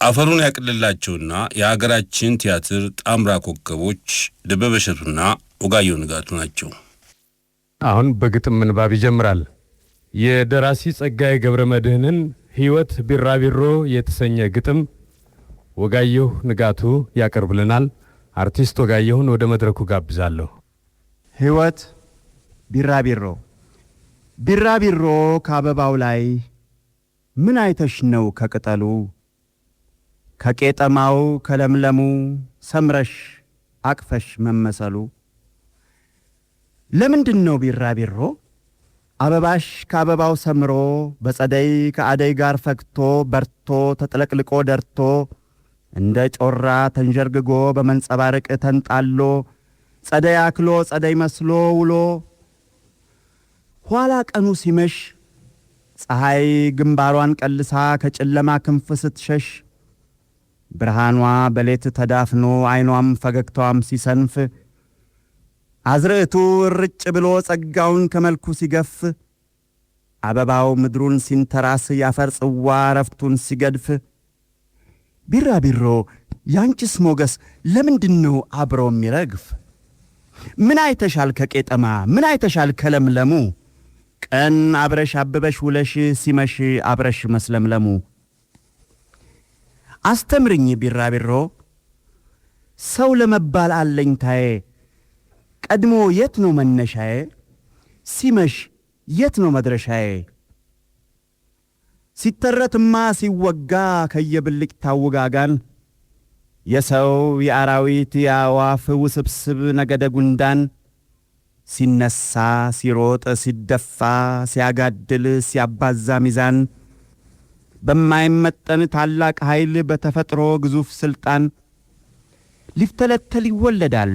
አፈሩን ያቅልላቸውና የሀገራችን ቲያትር ጣምራ ኮከቦች ደበበ እሸቱና ወጋየሁ ንጋቱ ናቸው። አሁን በግጥም ምንባብ ይጀምራል። የደራሲ ጸጋዬ ገብረመድህንን ሕይወት ቢራቢሮ የተሰኘ ግጥም ወጋየሁ ንጋቱ ያቀርብልናል። አርቲስት ወጋየሁን ወደ መድረኩ ጋብዛለሁ። ሕይወት ቢራቢሮ። ቢራቢሮ ከአበባው ላይ ምን አይተሽ ነው ከቅጠሉ? ከቄጠማው ከለምለሙ ሰምረሽ አቅፈሽ መመሰሉ? ለምንድነው ቢራቢሮ አበባሽ ከአበባው ሰምሮ በጸደይ ከአደይ ጋር ፈክቶ በርቶ ተጥለቅልቆ ደርቶ እንደ ጮራ ተንጀርግጎ በመንጸባረቅ ተንጣሎ ጸደይ አክሎ ጸደይ መስሎ ውሎ ኋላ ቀኑ ሲመሽ ፀሐይ ግንባሯን ቀልሳ ከጨለማ ክንፍ ስትሸሽ ብርሃኗ በሌት ተዳፍኖ አይኗም ፈገግታዋም ሲሰንፍ አዝርዕቱ ርጭ ብሎ ጸጋውን ከመልኩ ሲገፍ አበባው ምድሩን ሲንተራስ ያፈር ጽዋ ረፍቱን ሲገድፍ ቢራቢሮ ያንቺስ ሞገስ ለምንድነው አብሮ የሚረግፍ? ምን አይተሻል ከቄጠማ ምን አይተሻል ከለምለሙ? ቀን አብረሽ አብበሽ ውለሽ ሲመሽ አብረሽ መስለምለሙ። አስተምርኝ ቢራቢሮ ሰው ለመባል አለኝታዬ ቀድሞ የት ነው መነሻዬ? ሲመሽ የት ነው መድረሻዬ? ሲተረትማ ሲወጋ ከየብልጭ ታውጋጋን የሰው የአራዊት የአዋፍ ውስብስብ ነገደ ጉንዳን ሲነሳ ሲሮጥ ሲደፋ ሲያጋድል ሲያባዛ ሚዛን በማይመጠን ታላቅ ኃይል በተፈጥሮ ግዙፍ ስልጣን ሊፍተለተል ይወለዳል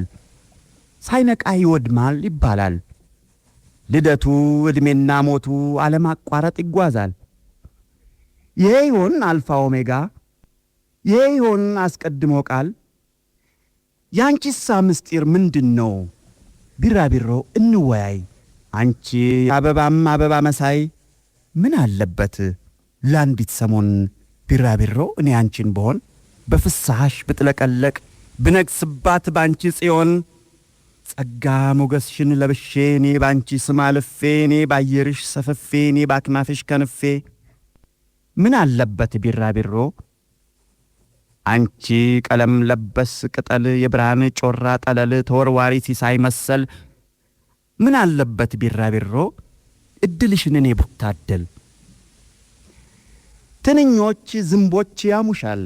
ሳይነቃ ይወድማል ይባላል። ልደቱ ዕድሜና ሞቱ አለማቋረጥ ይጓዛል። ይሄ ይሆን አልፋ ኦሜጋ? ይሄ ይሆን አስቀድሞ ቃል? ያንቺስ ምስጢር ምንድነው? ቢራቢሮ እንወያይ። አንቺ አበባም አበባ መሳይ ምን አለበት ለአንዲት ሰሞን ቢራቢሮ እኔ አንቺን ብሆን በፍሳሽ ብጥለቀለቅ ብነግስባት ባንቺ ጽዮን ጸጋ ሞገስሽን ለብሼ እኔ ባንቺ ስም አልፌ እኔ ባየርሽ ሰፈፌ እኔ ባክናፍሽ ከንፌ ምን አለበት ቢራቢሮ አንቺ ቀለም ለበስ ቅጠል የብርሃን ጮራ ጠለል ተወርዋሪ ሲሳይ መሰል ምን አለበት ቢራቢሮ እድልሽን እኔ ብታደል። ትንኞች ዝንቦች ያሙሻል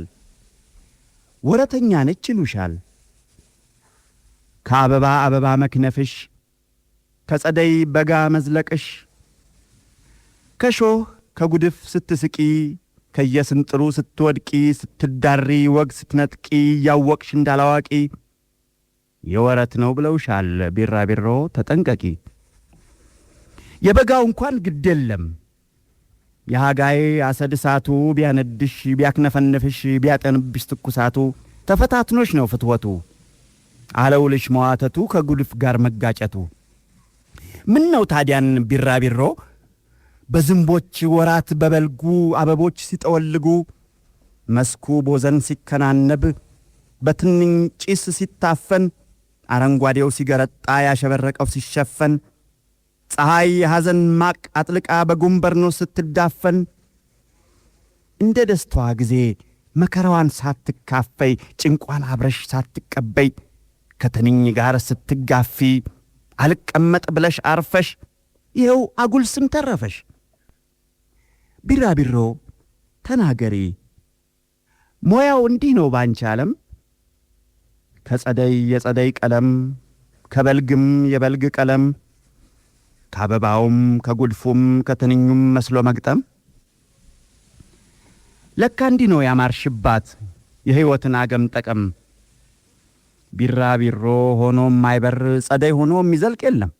ወረተኛ ነች ይሉሻል። ከአበባ አበባ መክነፍሽ ከጸደይ በጋ መዝለቅሽ ከሾህ ከጉድፍ ስትስቂ ከየስንጥሩ ስትወድቂ ስትዳሪ ወግ ስትነጥቂ ያወቅሽ እንዳላዋቂ የወረት ነው ብለውሻል ቢራቢሮ ተጠንቀቂ። የበጋው እንኳን ግድ የለም የሃጋይ አሰድሳቱ ቢያነድሽ ቢያክነፈንፍሽ ቢያጠንብሽ ትኩሳቱ ተፈታትኖሽ ነው ፍትወቱ አለውልሽ መዋተቱ ከጉድፍ ጋር መጋጨቱ። ምን ነው ታዲያን ቢራቢሮ በዝንቦች ወራት በበልጉ አበቦች ሲጠወልጉ መስኩ ቦዘን ሲከናነብ በትንኝ ጭስ ሲታፈን አረንጓዴው ሲገረጣ ያሸበረቀው ሲሸፈን ፀሐይ ሐዘን ማቅ አጥልቃ በጉንበርኖ ስትዳፈን እንደ ደስታዋ ጊዜ መከራዋን ሳትካፈይ ጭንቋን አብረሽ ሳትቀበይ ከትንኝ ጋር ስትጋፊ አልቀመጥ ብለሽ አርፈሽ ይኸው አጉል ስም ተረፈሽ። ቢራቢሮ ተናገሪ ሞያው እንዲህ ነው ባንቺ ዓለም ከጸደይ የጸደይ ቀለም ከበልግም የበልግ ቀለም ከአበባውም ከጉድፉም ከትንኙም መስሎ መግጠም። ለካ እንዲህ ነው ያማርሽባት የሕይወትን አገም ጠቀም። ቢራቢሮ ሆኖ ማይበር ጸደይ ሆኖ የሚዘልቅ የለም።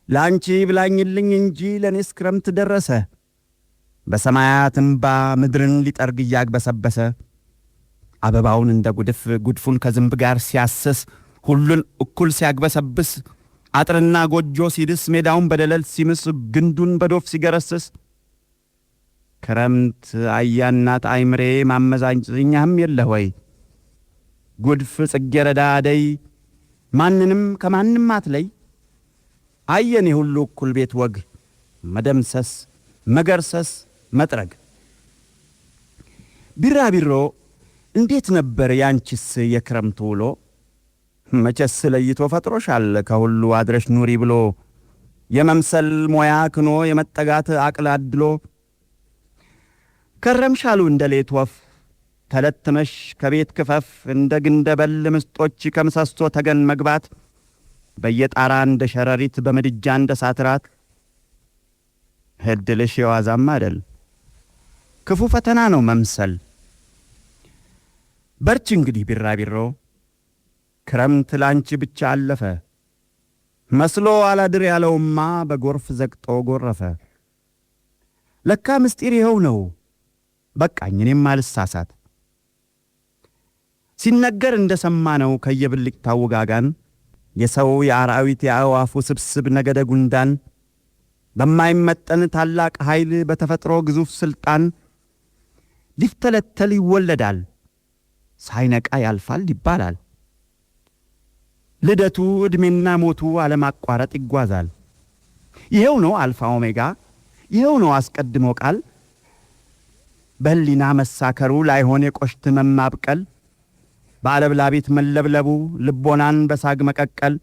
ላንቺ ብላኝልኝ እንጂ ለኔስ ክረምት ደረሰ በሰማያት እንባ ምድርን ሊጠርግ እያግበሰበሰ አበባውን እንደ ጉድፍ ጉድፉን ከዝንብ ጋር ሲያስስ ሁሉን እኩል ሲያግበሰብስ አጥርና ጎጆ ሲድስ ሜዳውን በደለል ሲምስ ግንዱን በዶፍ ሲገረስስ ክረምት አያናት አይምሬ ማመዛኛህም የለህ ወይ? ጉድፍ ጽጌረዳ አደይ ማንንም ከማንም አትለይ። አየን የሁሉ እኩል ቤት ወግ መደምሰስ መገርሰስ መጥረግ። ቢራቢሮ እንዴት ነበር ያንቺስ የክረምቱ ውሎ? መቼስ ለይቶ ፈጥሮሻል ከሁሉ አድረሽ ኑሪ ብሎ። የመምሰል ሞያ ክኖ የመጠጋት አቅል አድሎ። ከረምሻሉ እንደ ሌት ወፍ ተለትመሽ ከቤት ክፈፍ። እንደ ግንደበል ምስጦች ከምሰሶ ተገን መግባት። በየጣራ እንደ ሸረሪት በምድጃ እንደ ሳትራት። እድልሽ የዋዛም አይደል ክፉ ፈተና ነው መምሰል። በርቺ እንግዲህ ቢራቢሮ ክረምት ላንቺ ብቻ አለፈ። መስሎ አላድር ያለውማ በጎርፍ ዘግጦ ጎረፈ። ለካ ምስጢር ይኸው ነው በቃኝ እኔም አልሳሳት። ሲነገር እንደሰማነው ከየብልጭታው ጋጋን የሰው የአራዊት የአዕዋፉ ስብስብ ነገደ ጉንዳን በማይመጠን ታላቅ ኃይል በተፈጥሮ ግዙፍ ስልጣን ሊፍተለተል ይወለዳል ሳይነቃ ያልፋል ይባላል። ልደቱ ዕድሜና ሞቱ አለማቋረጥ ይጓዛል። ይሄው ነው አልፋ ኦሜጋ ይሄው ነው አስቀድሞ ቃል። በህሊና መሳከሩ ላይሆን የቆሽት መማብቀል። በአለብላቢት መለብለቡ ልቦናን በሳግ መቀቀል።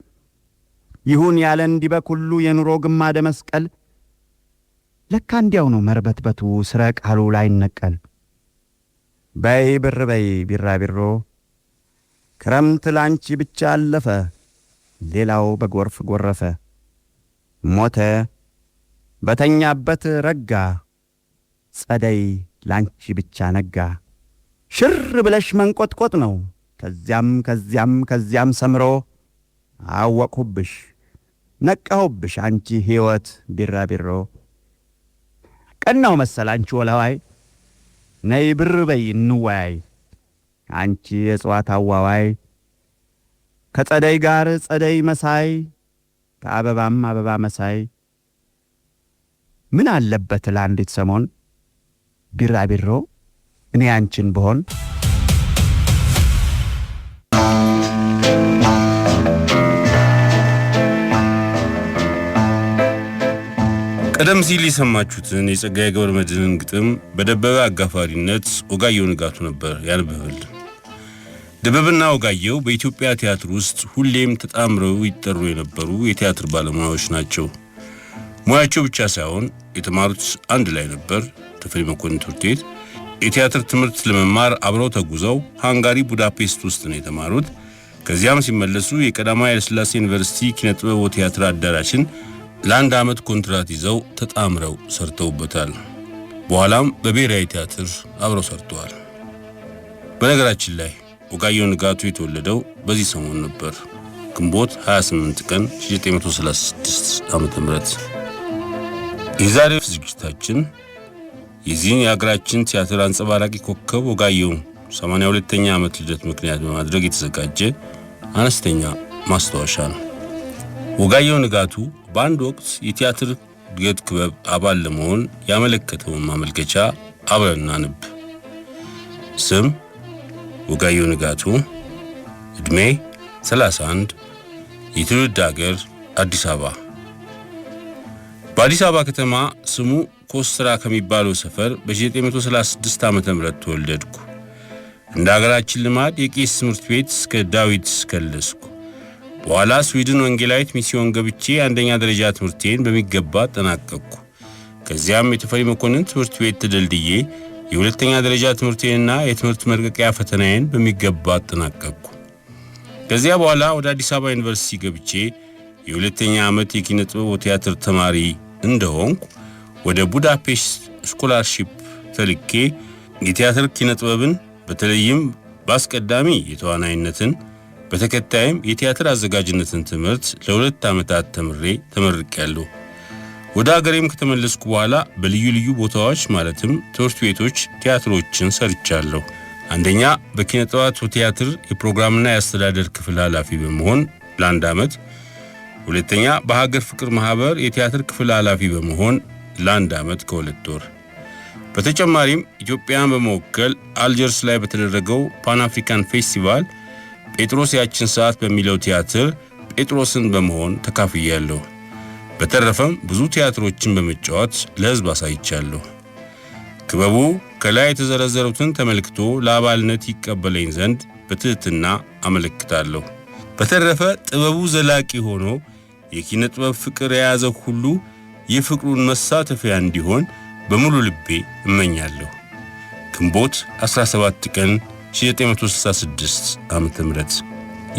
ይሁን ያለ እንዲበክ ሁሉ የኑሮ ግማደ መስቀል። ለካ እንዲያው ነው መርበትበቱ ስረ ቃሉ ላይ ነቀል። በይ ብር በይ ቢራቢሮ ክረምት ላንቺ ብቻ አለፈ። ሌላው በጎርፍ ጎረፈ ሞተ በተኛበት ረጋ። ጸደይ ላንቺ ብቻ ነጋ። ሽር ብለሽ መንቆጥቆጥ ነው ከዚያም ሰምሮ። አወቅሁብሽ ነቃሁብሽ አንቺ ሕይወት ቢራቢሮ። ቀናው መሰል አንቺ ወላዋይ ነይ ብር በይ እንወያይ። አንቺ የእጽዋት አዋዋይ ከጸደይ ጋር ጸደይ መሳይ ከአበባም አበባ መሳይ። ምን አለበት ለአንዲት ሰሞን ቢራቢሮ እኔ አንቺን ብሆን። ቀደም ሲል የሰማችሁትን የጸጋዬ ገብረ መድኅንን ግጥም በደበበ አጋፋሪነት ወጋየሁ ንጋቱ ነበር ያነበበልን። ደበበና ወጋየሁ በኢትዮጵያ ቲያትር ውስጥ ሁሌም ተጣምረው ይጠሩ የነበሩ የቲያትር ባለሙያዎች ናቸው። ሙያቸው ብቻ ሳይሆን የተማሩት አንድ ላይ ነበር። ተፈሪ መኮንን ትምህርት ቤት የቲያትር ትምህርት ለመማር አብረው ተጉዘው ሃንጋሪ ቡዳፔስት ውስጥ ነው የተማሩት። ከዚያም ሲመለሱ የቀዳማዊ ኃይለ ሥላሴ ዩኒቨርሲቲ ኪነጥበብ ወቲያትር አዳራሽን ለአንድ ዓመት ኮንትራት ይዘው ተጣምረው ሰርተውበታል። በኋላም በብሔራዊ ቲያትር አብረው ሰርተዋል። በነገራችን ላይ ወጋየሁ ንጋቱ የተወለደው በዚህ ሰሞን ነበር፣ ግንቦት 28 ቀን 1936 ዓ.ም። የዛሬው ዝግጅታችን የዚህን የሀገራችን ቲያትር አንጸባራቂ ኮከብ ወጋየሁ 82ኛ ዓመት ልደት ምክንያት በማድረግ የተዘጋጀ አነስተኛ ማስታወሻ ነው። ወጋየሁ ንጋቱ በአንድ ወቅት የቲያትር እድገት ክበብ አባል ለመሆን ያመለከተውን ማመልከቻ አብረን እናንብ። ስም ወጋየሁ ንጋቱ፣ ዕድሜ 31፣ የትውልድ ሀገር አዲስ አበባ። በአዲስ አበባ ከተማ ስሙ ኮስትራ ከሚባለው ሰፈር በ1936 ዓ.ም ተወለድኩ። እንደ ሀገራችን ልማድ የቄስ ትምህርት ቤት እስከ ዳዊት ከለስኩ። በኋላ ስዊድን ወንጌላዊት ሚስዮን ገብቼ አንደኛ ደረጃ ትምህርቴን በሚገባ አጠናቀቅኩ። ከዚያም የተፈሪ መኮንን ትምህርት ቤት ተደልድዬ የሁለተኛ ደረጃ ትምህርቴንና የትምህርት መልቀቂያ ፈተናዬን በሚገባ አጠናቀቅኩ። ከዚያ በኋላ ወደ አዲስ አበባ ዩኒቨርሲቲ ገብቼ የሁለተኛ ዓመት የኪነ ጥበብ ወቲያትር ተማሪ እንደሆንኩ ወደ ቡዳፔስት ስኮላርሺፕ ተልኬ የቲያትር ኪነ ጥበብን በተለይም በአስቀዳሚ የተዋናይነትን በተከታይም የቲያትር አዘጋጅነትን ትምህርት ለ2 ዓመታት ተመርቄያለሁ። ወደ ሀገሬም ከተመለስኩ በኋላ በልዩ ልዩ ቦታዎች ማለትም ትምህርት ቤቶች ቲያትሮችን ሰርቻለሁ። አንደኛ በኪነ ጥበብ ቲያትር የፕሮግራምና የአስተዳደር ክፍል ኃላፊ በመሆን ለ1 ዓመት፣ ሁለተኛ በሀገር ፍቅር ማህበር የቲያትር ክፍል ኃላፊ በመሆን ለ1 ዓመት ከ2 ወር፣ በተጨማሪም ኢትዮጵያን በመወከል አልጀርስ ላይ በተደረገው ፓን አፍሪካን ፌስቲቫል ጴጥሮስ ያችን ሰዓት በሚለው ቲያትር ጴጥሮስን በመሆን ተካፍያለሁ። በተረፈም ብዙ ቲያትሮችን በመጫወት ለሕዝብ አሳይቻለሁ። ክበቡ ከላይ የተዘረዘሩትን ተመልክቶ ለአባልነት ይቀበለኝ ዘንድ በትህትና አመለክታለሁ። በተረፈ ጥበቡ ዘላቂ ሆኖ የኪነ ጥበብ ፍቅር የያዘው ሁሉ የፍቅሩን መሳተፊያ እንዲሆን በሙሉ ልቤ እመኛለሁ። ግንቦት 17 ቀን 1966 ዓመተ ምህረት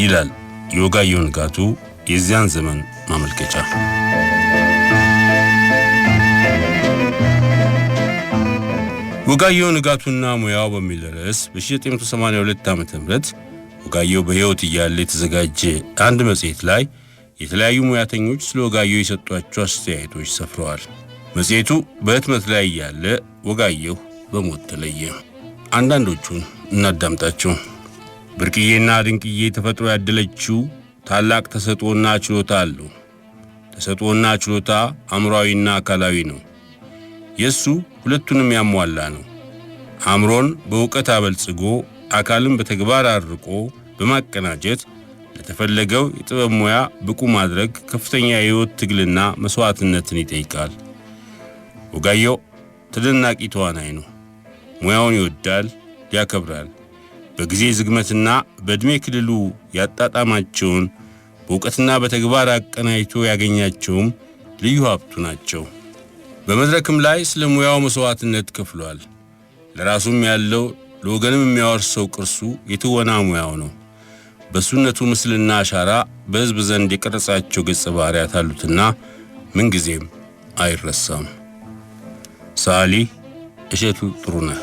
ይላል የወጋየሁ ንጋቱ የዚያን ዘመን ማመልከቻ። ወጋየሁ ንጋቱና ሙያው በሚል ርዕስ በ1982 ዓመተ ምህረት ወጋየሁ በሕይወት እያለ የተዘጋጀ አንድ መጽሔት ላይ የተለያዩ ሙያተኞች ስለ ወጋየሁ የሰጧቸው አስተያየቶች ሰፍረዋል። መጽሔቱ በህትመት ላይ እያለ ወጋየሁ በሞት ተለየ። አንዳንዶቹን እናዳምጣቸው። ብርቅዬና ድንቅዬ ተፈጥሮ ያደለችው ታላቅ ተሰጥኦና ችሎታ አለው። ተሰጥኦና ችሎታ አእምሮአዊና አካላዊ ነው። የሱ ሁለቱንም ያሟላ ነው። አእምሮን በእውቀት አበልጽጎ አካልን በተግባር አርቆ በማቀናጀት ለተፈለገው የጥበብ ሙያ ብቁ ማድረግ ከፍተኛ የህይወት ትግልና መስዋዕትነትን ይጠይቃል። ወጋየሁ ተደናቂ ተዋናይ ነው። ሙያውን ይወዳል፣ ያከብራል። በጊዜ ዝግመትና በእድሜ ክልሉ ያጣጣማቸውን በእውቀትና በተግባር አቀናጅቶ ያገኛቸውም ልዩ ሀብቱ ናቸው። በመድረክም ላይ ስለ ሙያው መስዋዕትነት ከፍሏል። ለራሱም ያለው ለወገንም የሚያወርሰው ቅርሱ የትወና ሙያው ነው። በሱነቱ ምስልና አሻራ በሕዝብ ዘንድ የቀረጻቸው ገጸ ባህሪያት አሉትና ምንጊዜም አይረሳም። ሰዓሊ እሸቱ ጥሩነህ።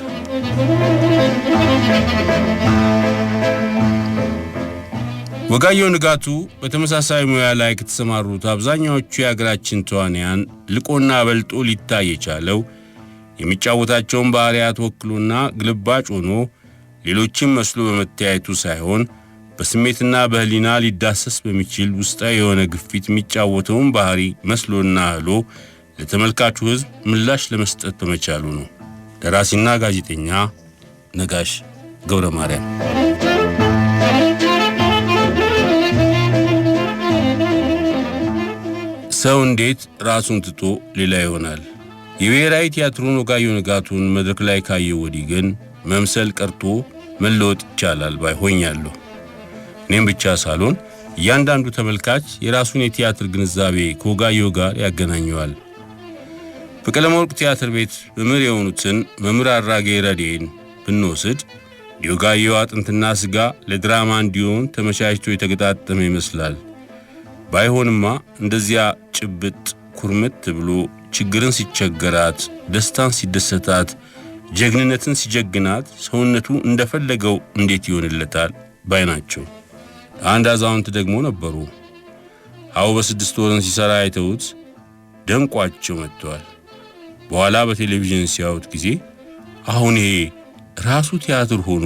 ወጋየሁ ንጋቱ በተመሳሳይ ሙያ ላይ ከተሰማሩት አብዛኛዎቹ የሀገራችን ተዋንያን ልቆና በልጦ ሊታይ የቻለው የሚጫወታቸውን ባህሪያት ወክሎና ግልባጭ ሆኖ ሌሎችም መስሎ በመታየቱ ሳይሆን በስሜትና በህሊና ሊዳሰስ በሚችል ውስጣዊ የሆነ ግፊት የሚጫወተውን ባህሪ መስሎና ህሎ ለተመልካቹ ሕዝብ ምላሽ ለመስጠት በመቻሉ ነው። ደራሲና ጋዜጠኛ ነጋሽ ገብረ ማርያም። ሰው እንዴት ራሱን ትቶ ሌላ ይሆናል? የብሔራዊ ቲያትሩን ወጋየሁ ንጋቱን መድረክ ላይ ካየው ወዲህ ግን መምሰል ቀርቶ መለወጥ ይቻላል ባይሆኛለሁ። እኔም ብቻ ሳልሆን እያንዳንዱ ተመልካች የራሱን የቲያትር ግንዛቤ ከወጋየሁ ጋር ያገናኘዋል። በቀለም ወርቅ ቲያትር ቤት መምህር የሆኑትን መምህር አራጌ ረዴን ብንወስድ የወጋየሁ አጥንትና ስጋ ለድራማ እንዲሆን ተመቻችቶ የተገጣጠመ ይመስላል። ባይሆንማ እንደዚያ ጭብጥ ኩርምት ብሎ ችግርን ሲቸገራት፣ ደስታን ሲደሰታት፣ ጀግንነትን ሲጀግናት ሰውነቱ እንደፈለገው እንዴት ይሆንለታል ባይናቸው። አንድ አዛውንት ደግሞ ነበሩ። አው በ6 ወርን ሲሰራ አይተውት ደንቋቸው መጥተዋል። በኋላ በቴሌቪዥን ሲያዩት ጊዜ አሁን ይሄ ራሱ ቲያትር ሆኖ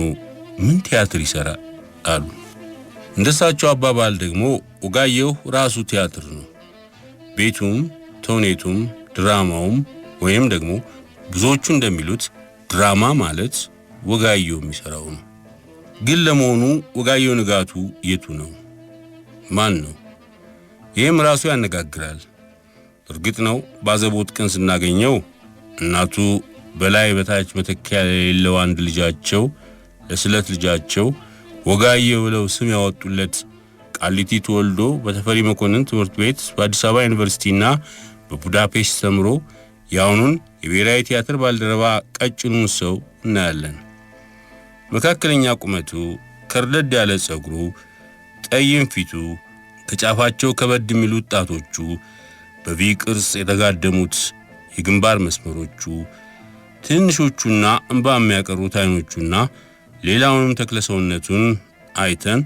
ምን ቲያትር ይሰራል አሉ። እንደሳቸው አባባል ደግሞ ወጋየሁ ራሱ ቲያትር ነው። ቤቱም ተውኔቱም ድራማውም ወይም ደግሞ ብዙዎቹ እንደሚሉት ድራማ ማለት ወጋየሁ የሚሰራው ነው። ግን ለመሆኑ ወጋየሁ ንጋቱ የቱ ነው? ማን ነው? ይህም ራሱ ያነጋግራል። እርግጥ ነው ባዘቦት ቀን ስናገኘው እናቱ በላይ በታች መተኪያ የሌለው አንድ ልጃቸው ለስለት ልጃቸው ወጋየሁ ብለው ስም ያወጡለት ቃሊቲ ተወልዶ በተፈሪ መኮንን ትምህርት ቤት በአዲስ አበባ ዩኒቨርሲቲና በቡዳፔስት ተምሮ ያውኑን የብሔራዊ ቲያትር ባልደረባ ቀጭኑን ሰው እናያለን። መካከለኛ ቁመቱ፣ ከርደድ ያለ ጸጉሩ፣ ጠይም ፊቱ፣ ከጫፋቸው ከበድ የሚሉት ጣቶቹ፣ በቪ ቅርጽ የተጋደሙት የግንባር መስመሮቹ፣ ትንሾቹና እንባ የሚያቀሩት አይኖቹና ሌላውንም ተክለሰውነቱን አይተን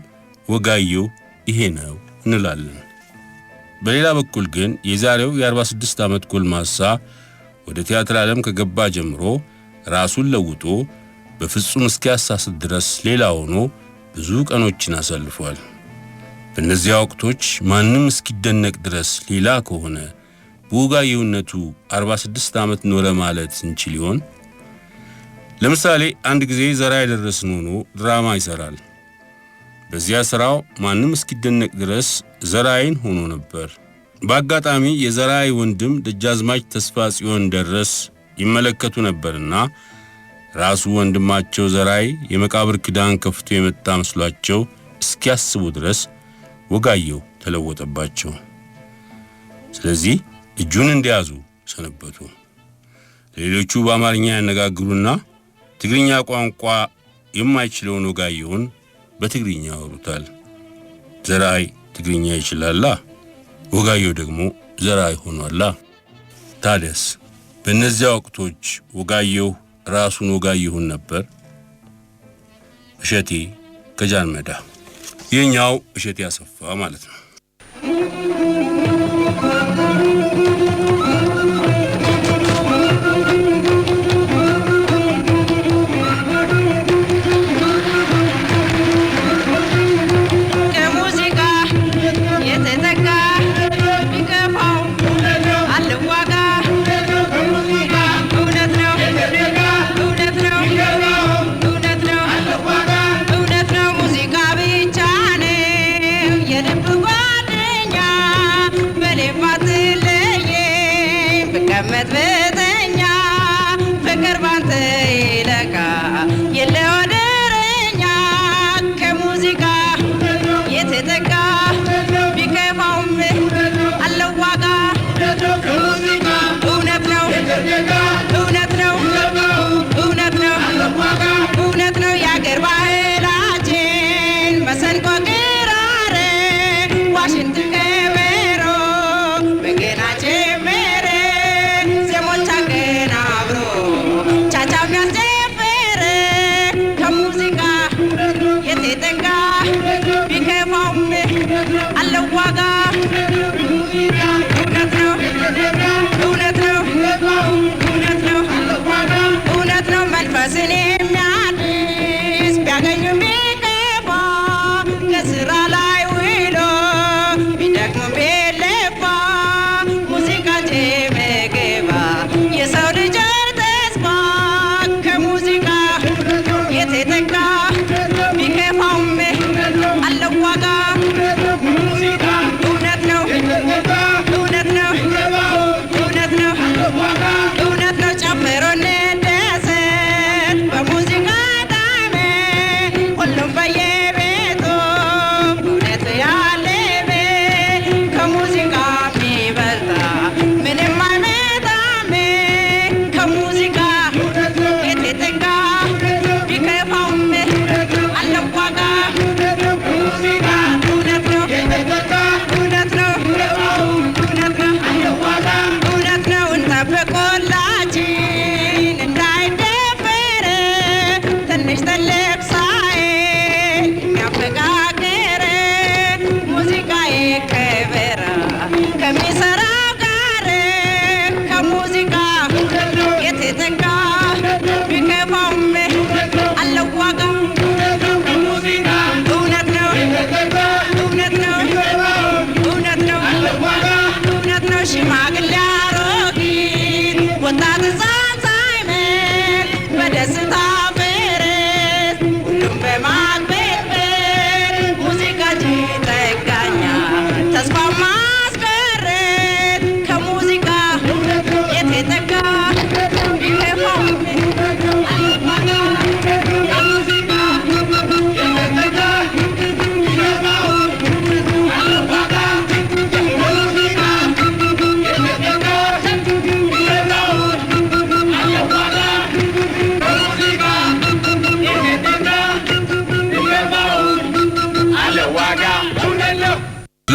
ወጋየሁ ይሄ ነው እንላለን። በሌላ በኩል ግን የዛሬው የ46 ዓመት ጎልማሳ ወደ ቲያትር ዓለም ከገባ ጀምሮ ራሱን ለውጦ በፍጹም እስኪያሳስት ድረስ ሌላ ሆኖ ብዙ ቀኖችን አሳልፏል። በእነዚያ ወቅቶች ማንም እስኪደነቅ ድረስ ሌላ ከሆነ በወጋየሁነቱ 46 ዓመት ኖረ ማለት እንችል ይሆን? ለምሳሌ አንድ ጊዜ ዘራይ ደረስን ሆኖ ድራማ ይሰራል። በዚያ ስራው ማንም እስኪደነቅ ድረስ ዘራይን ሆኖ ነበር። በአጋጣሚ የዘራይ ወንድም ደጃዝማች ተስፋ ጽዮን ደረስ ይመለከቱ ነበርና ራሱ ወንድማቸው ዘራይ የመቃብር ክዳን ከፍቶ የመጣ መስሏቸው እስኪያስቡ ድረስ ወጋየሁ ተለወጠባቸው። ስለዚህ እጁን እንዲያዙ ሰነበቱ። ሌሎቹ በአማርኛ ያነጋግሩና ትግርኛ ቋንቋ የማይችለውን ወጋየሁን በትግርኛ ያወሩታል። ዘራይ ትግርኛ ይችላላ፣ ወጋየሁ ደግሞ ዘራይ ሆኗላ። ታዲያስ በእነዚያ ወቅቶች ወጋየሁ ራሱን ወጋየሁን ነበር። እሸቴ ከጃንሜዳ የኛው እሸቴ አሰፋ ማለት ነው።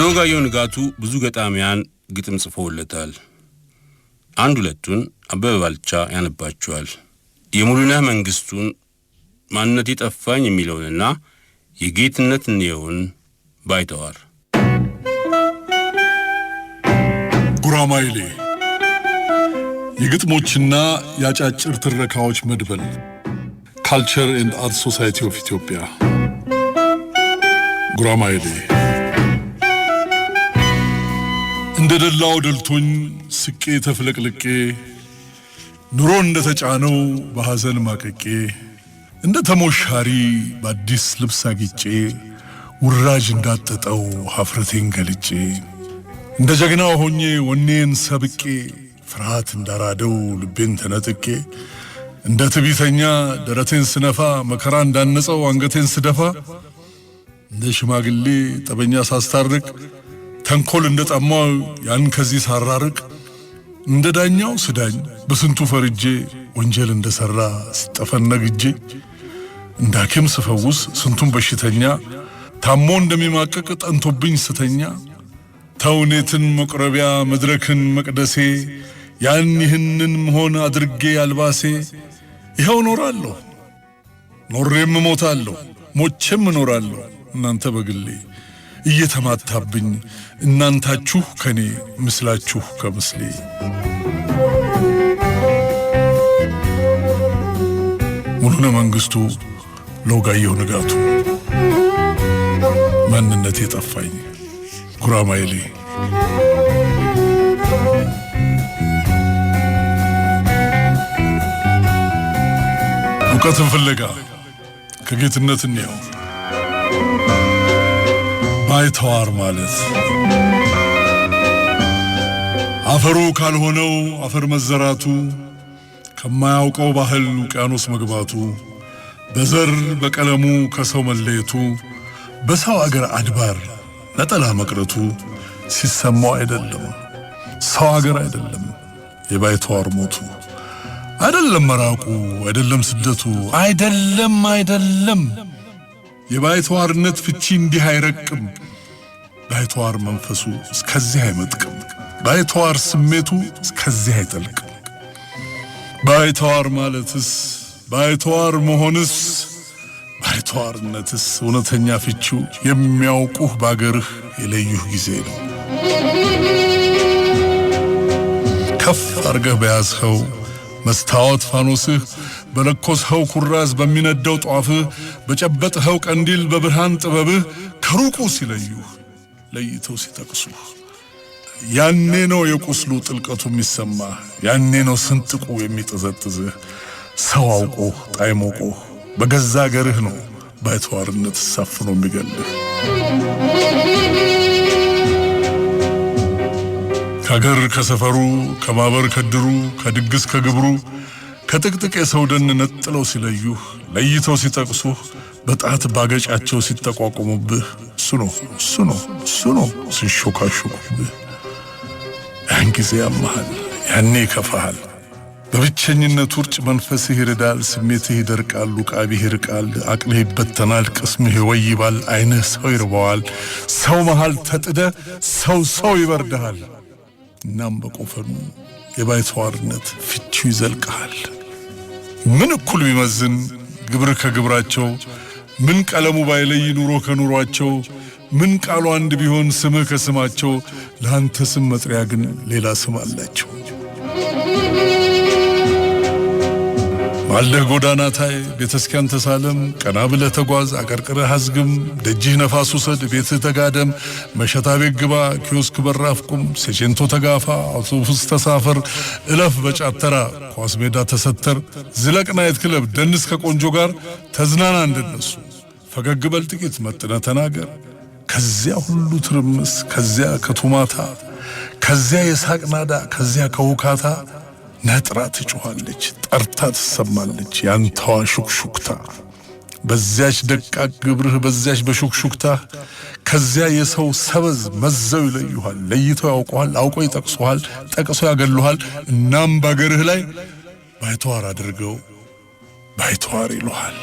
ወጋየሁ ንጋቱ ብዙ ገጣሚያን ግጥም ጽፈውለታል። አንድ ሁለቱን አበበ ባልቻ ያነባቸዋል። የሙሉነህ መንግስቱን ማንነት የጠፋኝ የሚለውንና የጌትነት እንየውን ባይተዋር። ጉራማይሌ የግጥሞችና ያጫጭር ትረካዎች መድበል ካልቸር ኤንድ አርት ሶሳይቲ ኦፍ ኢትዮጵያ። ጉራማይሌ እንደ ደላው ደልቶኝ ስቄ ተፍለቅልቄ ኑሮ እንደተጫነው በሐዘን ማቀቄ እንደ ተሞሻሪ በአዲስ ልብስ አጊጬ ውራጅ እንዳጠጠው ሀፍረቴን ገልጬ እንደ ጀግናው ሆኜ ወኔን ሰብቄ ፍርሃት እንዳራደው ልቤን ተነጥቄ እንደ ትቢተኛ ደረቴን ስነፋ መከራ እንዳነጸው አንገቴን ስደፋ እንደ ሽማግሌ ጠበኛ ሳስታርቅ ተንኮል እንደጠማው ያን ከዚህ ሳራርቅ እንደ ዳኛው ስዳኝ በስንቱ ፈርጄ ወንጀል እንደሰራ ስጠፈነግ እጄ እንደ ሐኪም ስፈውስ ስንቱን በሽተኛ ታሞ እንደሚማቀቅ ጠንቶብኝ ስተኛ ተውኔትን መቅረቢያ መድረክን መቅደሴ ያን ይህንን መሆን አድርጌ አልባሴ ይኸው ኖራለሁ ኖሬም ሞታለሁ ሞቼም ኖራለሁ እናንተ በግሌ እየተማታብኝ እናንታችሁ ከኔ ምስላችሁ ከምስሌ ሙሉነ መንግስቱ ለወጋየሁ ንጋቱ ማንነቴ ጠፋኝ ጉራማይሌ እውቀትን ፍለጋ ከጌትነት እንየው ባይተዋር ማለት አፈሩ ካልሆነው አፈር መዘራቱ ከማያውቀው ባህል ውቅያኖስ መግባቱ በዘር በቀለሙ ከሰው መለየቱ በሰው አገር አድባር ነጠላ መቅረቱ ሲሰማው አይደለም ሰው አገር አይደለም የባይተዋር ሞቱ አይደለም መራቁ አይደለም ስደቱ አይደለም የባይተዋርነት ፍቺ እንዲህ አይረቅም ባይተዋር መንፈሱ እስከዚህ አይመጥቅም ባይተዋር ስሜቱ እስከዚህ አይጠልቅም ባይተዋር ማለትስ ባይተዋር መሆንስ ባይተዋርነትስ እውነተኛ ፍቺው የሚያውቁህ ባገርህ የለዩህ ጊዜ ነው ከፍ አርገህ በያዝኸው መስታወት ፋኖስህ በለኮስኸው ኩራዝ በሚነደው ጧፍህ በጨበጥኸው ቀንዲል በብርሃን ጥበብህ ከሩቁ ሲለዩህ ለይተው ሲጠቅሱህ ያኔ ነው የቁስሉ ጥልቀቱ የሚሰማህ ያኔ ነው ስንጥቁ የሚጠዘጥዝህ ሰው አውቆህ ጣይሞቆህ በገዛ አገርህ ነው ባይተዋርነት ሳፍኖ የሚገልህ ከአገር ከሰፈሩ ከማበር ከድሩ ከድግስ ከግብሩ ከጥቅጥቅ የሰው ደን ነጥለው ሲለዩህ ለይተው ሲጠቅሱህ በጣት ባገጫቸው ሲጠቋቁሙብህ እሱ ነው ሲሾካሾኩብህ ያን ጊዜ ያመሃል ያኔ ይከፋሃል በብቸኝነት ውርጭ መንፈስህ ይርዳል ስሜትህ ይደርቃል ሉቃቢህ ይርቃል አቅልህ ይበተናል ቅስምህ ይወይባል አይንህ ሰው ይርበዋል ሰው መሃል ተጥደ ሰው ይበርድሃል እናም በቆፈኑ የባይተዋርነት ፍቺው ይዘልቅሃል ምን እኩል ቢመዝን ግብር ከግብራቸው ምን ቀለሙ ባይለይ ኑሮ ከኑሯቸው ምን ቃሉ አንድ ቢሆን ስምህ ከስማቸው ለአንተ ስም መጥሪያ ግን ሌላ ስም አላቸው ማለህ ጎዳና ታይ ቤተስኪያን ተሳለም ቀና ብለህ ተጓዝ አቀርቅረህ አዝግም ደጅህ ነፋስ ውሰድ ቤትህ ተጋደም መሸታ ቤት ግባ ኪዮስክ በራፍ ቁም ሴቼንቶ ተጋፋ አውቶቡስ ተሳፈር እለፍ በጫተራ ኳስ ሜዳ ተሰተር ዝለቅ ናይት ክለብ ደንስ ከቆንጆ ጋር ተዝናና እንደነሱ ፈገግ በል ጥቂት መጥነህ ተናገር ከዚያ ሁሉ ትርምስ ከዚያ ከቱማታ ከዚያ የሳቅ ናዳ ከዚያ ከውካታ ነጥራ ትጮኻለች ጠርታ ትሰማለች ያንተዋ ሹክሹክታ በዚያች ደቃቅ ግብርህ በዚያች በሹክሹክታ ከዚያ የሰው ሰበዝ መዘው ይለዩሃል ለይተው ያውቁሃል አውቀው ይጠቅሱሃል ጠቅሰው ያገሉሃል እናም ባገርህ ላይ ባይተዋር አድርገው ባይተዋር ይሉሃል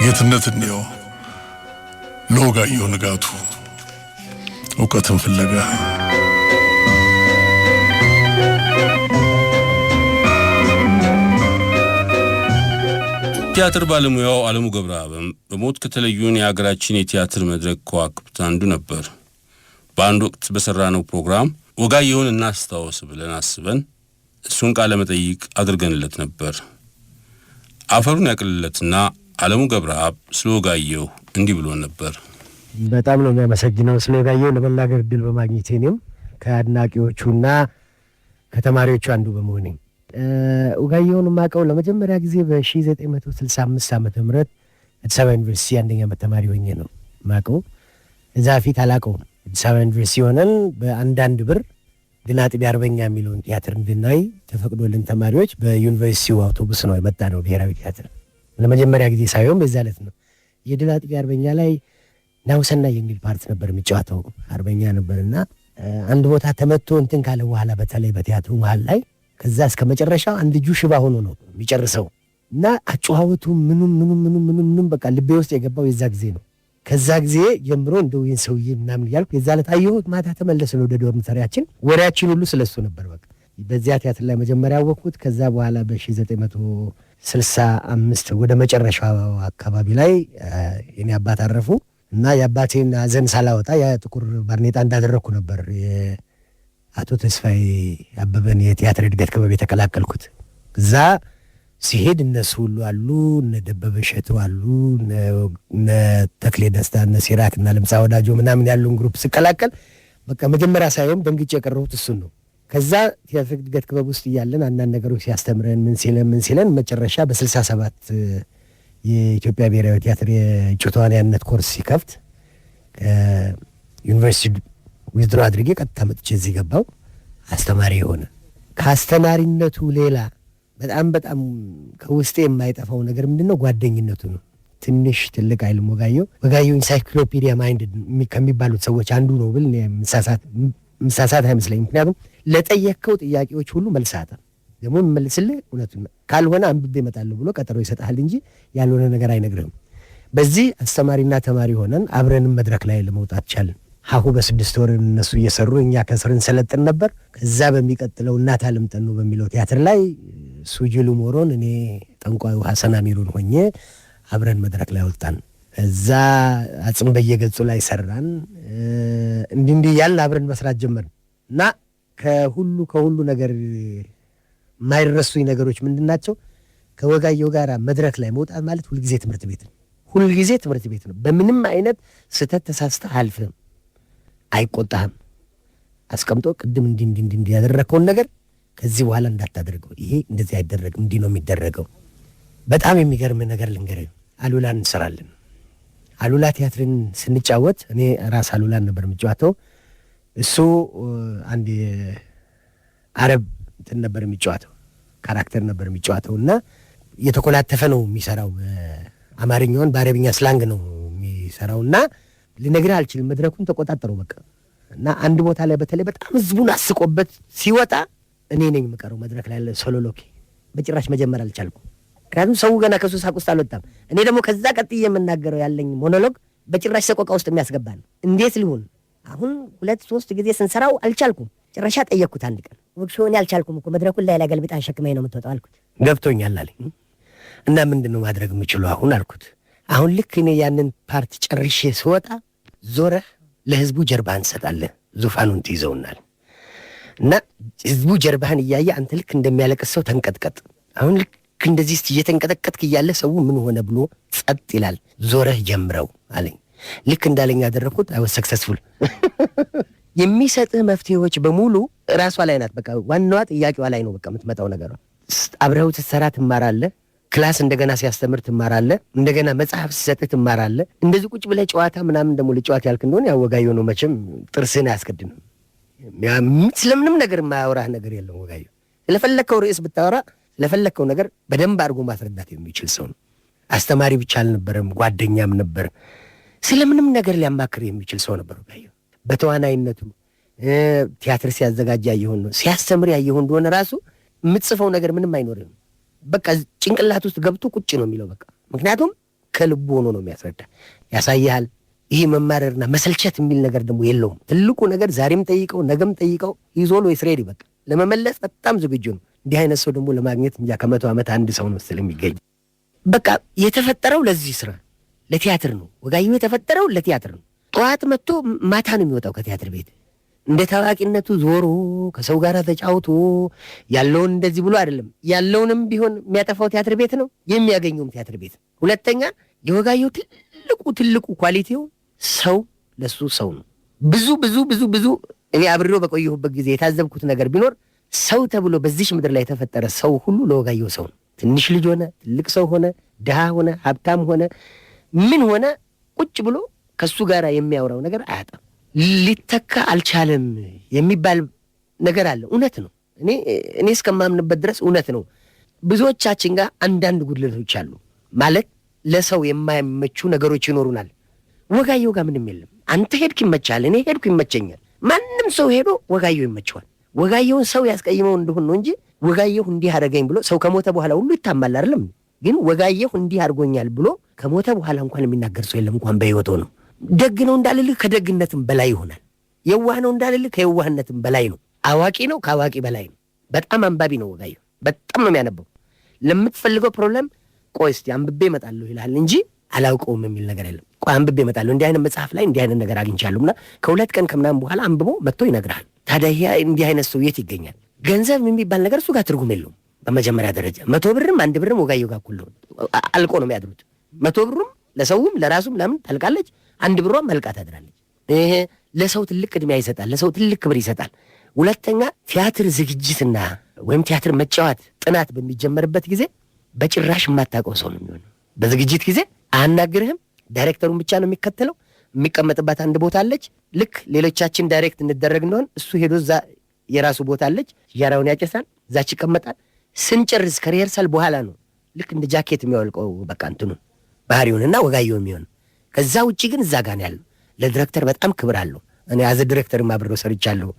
ጌትነት እንየው ለወጋየሁ ንጋቱ እውቀትን ፍለጋ ቲያትር ባለሙያው ዓለሙ ገብረአብም በሞት ከተለዩን የሀገራችን የቲያትር መድረክ ከዋክብት አንዱ ነበር። በአንድ ወቅት በሰራነው ፕሮግራም ወጋየሁን እናስታውስ ብለን አስበን እሱን ቃለ መጠይቅ አድርገንለት ነበር። አፈሩን ያቅልለትና ዓለሙ ገብረአብ ስለ ወጋየሁ እንዲህ ብሎ ነበር። በጣም ነው የሚያመሰግነው ስለ ወጋየሁ ለመናገር እድል በማግኘቴ ነው። ከአድናቂዎቹና ከተማሪዎቹ አንዱ በመሆኔ ወጋየሁን ማቀው ለመጀመሪያ ጊዜ በ1965 ዓመተ ምህረት አዲስ አበባ ዩኒቨርሲቲ አንደኛ ዓመት ተማሪ ሆኜ ነው ማቀው። እዛ ፊት አላቀውም። አዲስ አበባ ዩኒቨርሲቲ ሆነን በአንዳንድ ብር ድል አጥቢ አርበኛ የሚለውን ቲያትር እንድናይ ተፈቅዶልን ተማሪዎች በዩኒቨርሲቲው አውቶቡስ ነው የመጣ ነው ብሔራዊ ቲያትር። ለመጀመሪያ ጊዜ ሳይሆን በዛ ዕለት ነው። የድል አጥቢ አርበኛ ላይ ናሁሰናይ የሚል ፓርት ነበር የሚጫወተው አርበኛ ነበርና አንድ ቦታ ተመቶ እንትን ካለ በኋላ በተለይ በቲያትሩ መሃል ላይ ከዛ እስከ መጨረሻው አንድ እጁ ሽባ ሆኖ ነው የሚጨርሰው እና አጨዋወቱ ምኑም በቃ ልቤ ውስጥ የገባው የዛ ጊዜ ነው። ከዛ ጊዜ ጀምሮ እንደው ይህን ሰውዬ ምናምን እያልኩ የዛ ዕለት አየሁት። ማታ ተመለስን ወደ ዶርሚተሪያችን። ወሬያችን ሁሉ ስለሱ ነበር። በቃ በዚያ ቲያትር ላይ መጀመሪያ አወቅኩት። ከዛ በኋላ በ1965 ወደ መጨረሻው አካባቢ ላይ የኔ አባት አረፉ እና የአባቴን ሐዘን ሳላወጣ ያ ጥቁር ባርኔጣ እንዳደረግኩ ነበር አቶ ተስፋዬ አበበን የቲያትር እድገት ክበብ የተቀላቀልኩት። እዛ ሲሄድ እነሱ ሁሉ አሉ፣ እነ ደበበ እሸቱ አሉ፣ እነ ተክሌ ደስታ፣ እነ ሲራክ እና ለምሳ ወዳጆ ምናምን ያሉን ግሩፕ ስቀላቀል በቃ መጀመሪያ ሳይሆን ደንግጬ የቀረሁት እሱን ነው። ከዛ ቲያትር እድገት ክበብ ውስጥ እያለን አንዳንድ ነገሮች ሲያስተምረን ምን ሲለን መጨረሻ በ67 የኢትዮጵያ ብሔራዊ ቲያትር የእጩ ተዋንያነት ኮርስ ሲከፍት ዩኒቨርሲቲ ዊዝድሮ አድርጌ ቀጥታ መጥቼ እዚህ ገባው። አስተማሪ የሆነ ከአስተማሪነቱ ሌላ በጣም ከውስጤ የማይጠፋው ነገር ምንድነው? ጓደኝነቱ ነው። ትንሽ ትልቅ አይልም ወጋየሁ ኢንሳይክሎፒዲያ ማይንድ ከሚባሉት ሰዎች አንዱ ነው ብል ምሳሳት አይመስለኝም። ምክንያቱም ለጠየቅከው ጥያቄዎች ሁሉ መልሳታ ደግሞ መልስልህ እውነቱን ካልሆነ አንብቤ እመጣለሁ ብሎ ቀጠሮ ይሰጣል እንጂ ያልሆነ ነገር አይነግርህም። በዚህ አስተማሪና ተማሪ ሆነን አብረንም መድረክ ላይ ለመውጣት ቻልን። ሀሁ በ6 ወር እነሱ እየሰሩ እኛ ከስር እንሰለጥን ነበር። ከዛ በሚቀጥለው እናት አለም ጠኑ በሚለው ቲያትር ላይ ሱጅሉ ሞሮን እኔ ጠንቋዩ ሐሰን አሚሩን ሆኜ አብረን መድረክ ላይ ወጣን። እዛ አጽም በየገጹ ላይ ሰራን። እንዲህ ያልን አብረን መስራት ጀመርን እና ከሁሉ ነገር የማይረሱኝ ነገሮች ምንድናቸው? ከወጋየሁ ጋር መድረክ ላይ መውጣት ማለት ሁልጊዜ ትምህርት ቤት ነው። ሁልጊዜ ትምህርት ቤት ነው። በምንም አይነት ስህተት ተሳስተህ አልፍህም፣ አይቆጣህም። አስቀምጦ ቅድም እንዲህ ያደረከውን ነገር ከዚህ በኋላ እንዳታደርገው፣ ይሄ እንደዚህ አይደረግም፣ እንዲህ ነው የሚደረገው። በጣም የሚገርም ነገር ልንገርህ። አሉላ እንሰራለን። አሉላ ቲያትርን ስንጫወት እኔ ራስ አሉላን ነበር የሚጫወተው። እሱ አንድ አረብ እንትን ነበር የሚጫወተው፣ ካራክተር ነበር የሚጫወተው እና የተኮላተፈ ነው የሚሰራው። አማርኛውን በአረብኛ ስላንግ ነው የሚሰራው እና ልነግርህ አልችልም። መድረኩን ተቆጣጠረው በቃ እና አንድ ቦታ ላይ በተለይ በጣም ህዝቡን አስቆበት ሲወጣ እኔ ነኝ የምቀረው መድረክ ላይ ያለ ሶሎሎኪ። በጭራሽ መጀመር አልቻልኩም። ምክንያቱም ሰው ገና ከሱ ሳቅ ውስጥ አልወጣም። እኔ ደግሞ ከዛ ቀጥዬ የምናገረው ያለኝ ሞኖሎግ በጭራሽ ሰቆቃ ውስጥ የሚያስገባ ነው። እንዴት ሊሆን አሁን 2-3 ጊዜ ስንሰራው አልቻልኩም። ጭራሻ ጠየቅኩት አንድ ቀን ወግሾ እኔ አልቻልኩም እኮ መድረኩን ላይ ገልብጣ ሸክመኝ ነው የምትወጣው አልኩት። ገብቶኛል አለኝ እና ምንድነው ማድረግ የምችለው አሁን አልኩት። አሁን ልክ እኔ ያንን ፓርት ጨርሼ ስወጣ ዞረህ ለህዝቡ ጀርባህን ትሰጣለህ፣ ዙፋኑን ትይዘውናል እና ህዝቡ ጀርባህን እያየ አንተ ልክ እንደሚያለቅስ ሰው ተንቀጥቀጥ። አሁን ልክ እንደዚህ እየተንቀጠቀጥክ እያለ ሰው ምን ሆነ ብሎ ጸጥ ይላል። ዞረህ ጀምረው አለኝ። ልክ እንዳለኝ ያደረኩት አይ ዋዝ ሰክሰስፉል። የሚሰጥህ መፍትሄዎች በሙሉ ራሷ ላይ ናት። በቃ ዋናዋ ጥያቄዋ ላይ ነው በቃ የምትመጣው ነገር። አብረው ስትሰራ ትማራለህ። ክላስ እንደገና ሲያስተምር ትማራለህ። እንደገና መጽሐፍ ሲሰጥህ ትማራለህ። እንደዚህ ቁጭ ብለህ ጨዋታ ምናምን ደግሞ ልጨዋት ያልክ እንደሆነ ያው ወጋየሁ ነው መቼም ጥርስህን አያስቀድም። ስለምንም ነገር የማያወራህ ነገር የለም ወጋየሁ። ስለፈለግከው ርዕስ ብታወራ ስለፈለግከው ነገር በደንብ አድርጎ ማስረዳት የሚችል ሰው ነው። አስተማሪ ብቻ አልነበረም፣ ጓደኛም ነበር። ስለምንም ነገር ሊያማክር የሚችል ሰው ነበር ወጋየሁ። በተዋናይነቱ ቲያትር ሲያዘጋጅ ያየሁን ነው፣ ሲያስተምር ያየሁን እንደሆነ ራሱ የምትጽፈው ነገር ምንም አይኖርም። በቃ ጭንቅላት ውስጥ ገብቶ ቁጭ ነው የሚለው በቃ። ምክንያቱም ከልቡ ሆኖ ነው የሚያስረዳ፣ ያሳያል። ይሄ መማረርና መሰልቸት የሚል ነገር ደግሞ የለውም። ትልቁ ነገር ዛሬም ጠይቀው ነገም ጠይቀው ይዞል ወይስ ሬዲ በቃ ለመመለስ በጣም ዝግጁ ነው። እንዲህ አይነት ሰው ደግሞ ለማግኘት እንጃ ከ100 ዓመት አንድ ሰው ነው ስለሚገኝ በቃ የተፈጠረው ለዚህ ስራ ለቲያትር ነው። ወጋየሁ የተፈጠረው ለቲያትር ነው። ጠዋት መጥቶ ማታ ነው የሚወጣው ከቲያትር ቤት። እንደ ታዋቂነቱ ዞሮ ከሰው ጋር ተጫውቶ ያለውን እንደዚህ ብሎ አይደለም። ያለውንም ቢሆን የሚያጠፋው ቲያትር ቤት ነው፣ የሚያገኘውም ቲያትር ቤት። ሁለተኛ የወጋየሁ ትልቁ ኳሊቲው ሰው ለሱ ሰው ነው። ብዙ እኔ አብሬው በቆየሁበት ጊዜ የታዘብኩት ነገር ቢኖር ሰው ተብሎ በዚህ ምድር ላይ የተፈጠረ ሰው ሁሉ ለወጋየሁ ሰው ነው። ትንሽ ልጅ ሆነ፣ ትልቅ ሰው ሆነ፣ ድሃ ሆነ፣ ሀብታም ሆነ፣ ምን ሆነ ቁጭ ብሎ ከሱ ጋር የሚያወራው ነገር አያጣም። ሊተካ አልቻለም የሚባል ነገር አለ። እውነት ነው። እኔ እስከማምንበት ድረስ እውነት ነው። ብዙዎቻችን ጋር አንዳንድ ጉድለቶች አሉ። ማለት ለሰው የማይመቹ ነገሮች ይኖሩናል። ወጋየሁ ጋር ምንም የለም። አንተ ሄድክ ይመቻል፣ እኔ ሄድኩ ይመቸኛል። ማንም ሰው ሄዶ ወጋየሁ ይመቸዋል። ወጋየሁን ሰው ያስቀይመው እንደሆነ ነው እንጂ ወጋየሁ እንዲህ አደረገኝ ብሎ ሰው ከሞተ በኋላ ሁሉ ይታማል አይደለም። ግን ወጋየሁ እንዲህ አድርጎኛል ብሎ ከሞተ በኋላ እንኳን የሚናገር ሰው የለም። እንኳን በሕይወቱ ነው። ደግ ነው እንዳልልህ ከደግነትም በላይ ይሆናል። የዋህ ነው እንዳልልህ ከየዋህነትም በላይ ነው። አዋቂ ነው ከአዋቂ በላይ ነው። በጣም አንባቢ ነው ወጋየሁ። በጣም ነው የሚያነበው። ለምትፈልገው ፕሮብለም ቆይ እስቲ አንብቤ እመጣለሁ ይልሃል እንጂ አላውቀውም የሚል ነገር የለም። ቆይ አንብቤ እመጣለሁ፣ እንዲህ አይነት መጽሐፍ ላይ እንዲህ አይነት ነገር አግኝቻለሁና ከሁለት ቀን ከምናምን በኋላ አንብቦ መጥቶ ይነግርሃል። ታዲያ ይሄ እንዲህ አይነት ሰው የት ይገኛል? ገንዘብ የሚባል ነገር እሱ ጋር ትርጉም የለውም። በመጀመሪያ ደረጃ 100 ብርም 1 ብርም ወጋየሁ ጋር እኩል ነው። አልቆ ነው የሚያድሩት። 100 ብሩም ለሰውም ለራሱም ለምን ታልቃለች፣ 1 ብሯም መልቃ ታድራለች። ይሄ ለሰው ትልቅ ቅድሚያ ይሰጣል፣ ለሰው ትልቅ ክብር ይሰጣል። ሁለተኛ ቲያትር ዝግጅትና ወይም ቲያትር መጫወት ጥናት በሚጀመርበት ጊዜ በጭራሽ የማታውቀው ሰው ነው የሚሆነው። በዝግጅት ጊዜ አያናግርህም። ዳይሬክተሩን ብቻ ነው የሚከተለው። የሚቀመጥባት አንድ ቦታ አለች። ልክ ሌሎቻችን ዳይሬክት እንደረግ እንደሆን እሱ ሄዶ እዛ የራሱ ቦታ አለች። ሲጋራውን ያጨሳል፣ እዛች ይቀመጣል። ስንጨርስ ከሪሄርሳል በኋላ ነው ልክ እንደ ጃኬት የሚያወልቀው በቃ እንትኑን ባህሪውንና ወጋየሁ የሚሆን። ከዛ ውጪ ግን እዛ ጋር ነው ያለው። ለዲሬክተር በጣም ክብር አለው። እኔ አዘ ዲሬክተር አብሬው ሰርቻለሁ።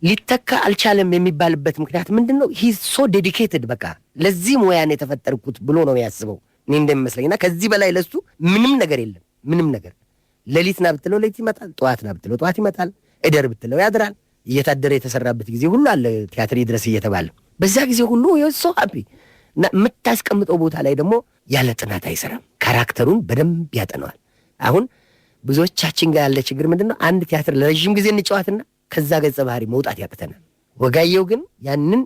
ሊተካ አልቻለም የሚባልበት ምክንያት ምንድን ነው? ሂዝ ሶ ዴዲኬትድ በቃ ለዚህ ሙያን የተፈጠርኩት ብሎ ነው ያስበው እኔ እንደሚመስለኝና ከዚህ በላይ ለሱ ምንም ነገር የለም። ምንም ነገር ሌሊት ና ብትለው ሌሊት ይመጣል፣ ጠዋት ና ብትለው ጠዋት ይመጣል፣ እደር ብትለው ያድራል። እየታደረ የተሰራበት ጊዜ ሁሉ አለ ቲያትር ድረስ እየተባለ በዛ ጊዜ ሁሉ ሶ ሃፒ እና የምታስቀምጠው ቦታ ላይ ደግሞ ያለ ጥናት አይሰራም። ካራክተሩን በደንብ ያጠነዋል። አሁን ብዙዎቻችን ጋር ያለ ችግር ምንድን ነው? አንድ ቲያትር ለረዥም ጊዜ እንጫወትና ከዛ ገጸ ባህሪ መውጣት ያቅተናል። ወጋየሁ ግን ያንን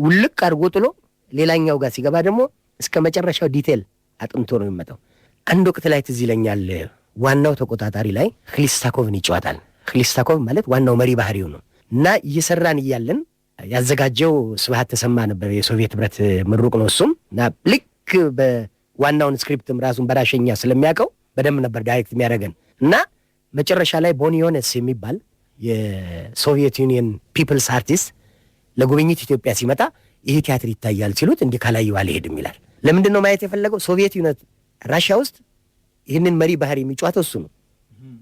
ውልቅ አድርጎ ጥሎ ሌላኛው ጋር ሲገባ ደግሞ እስከ መጨረሻው ዲቴል አጥንቶ ነው የሚመጣው። አንድ ወቅት ላይ ትዝ ይለኛል ዋናው ተቆጣጣሪ ላይ ክሊስታኮቭን ይጫወታል። ክሊስታኮቭ ማለት ዋናው መሪ ባህሪው ነው እና እየሰራን እያለን ያዘጋጀው ስብሐት ተሰማ ነበር፣ የሶቪየት ህብረት ምሩቅ ነው እሱም እና ልክ በዋናውን ስክሪፕትም ራሱን በራሸኛ ስለሚያውቀው በደንብ ነበር ዳይሬክት የሚያደርገን እና መጨረሻ ላይ ቦኒዮነስ የሚባል የሶቪየት ዩኒየን ፒፕልስ አርቲስት ለጉብኝት ኢትዮጵያ ሲመጣ ይሄ ቲያትር ይታያል ሲሉት እንዲህ ካላየው አልሄድም ይላል። ለምንድን ነው ማየት የፈለገው? ሶቪየት ዩኒየን ራሽያ ውስጥ ይህንን መሪ ባህሪ የሚጫወተው እሱ ነው።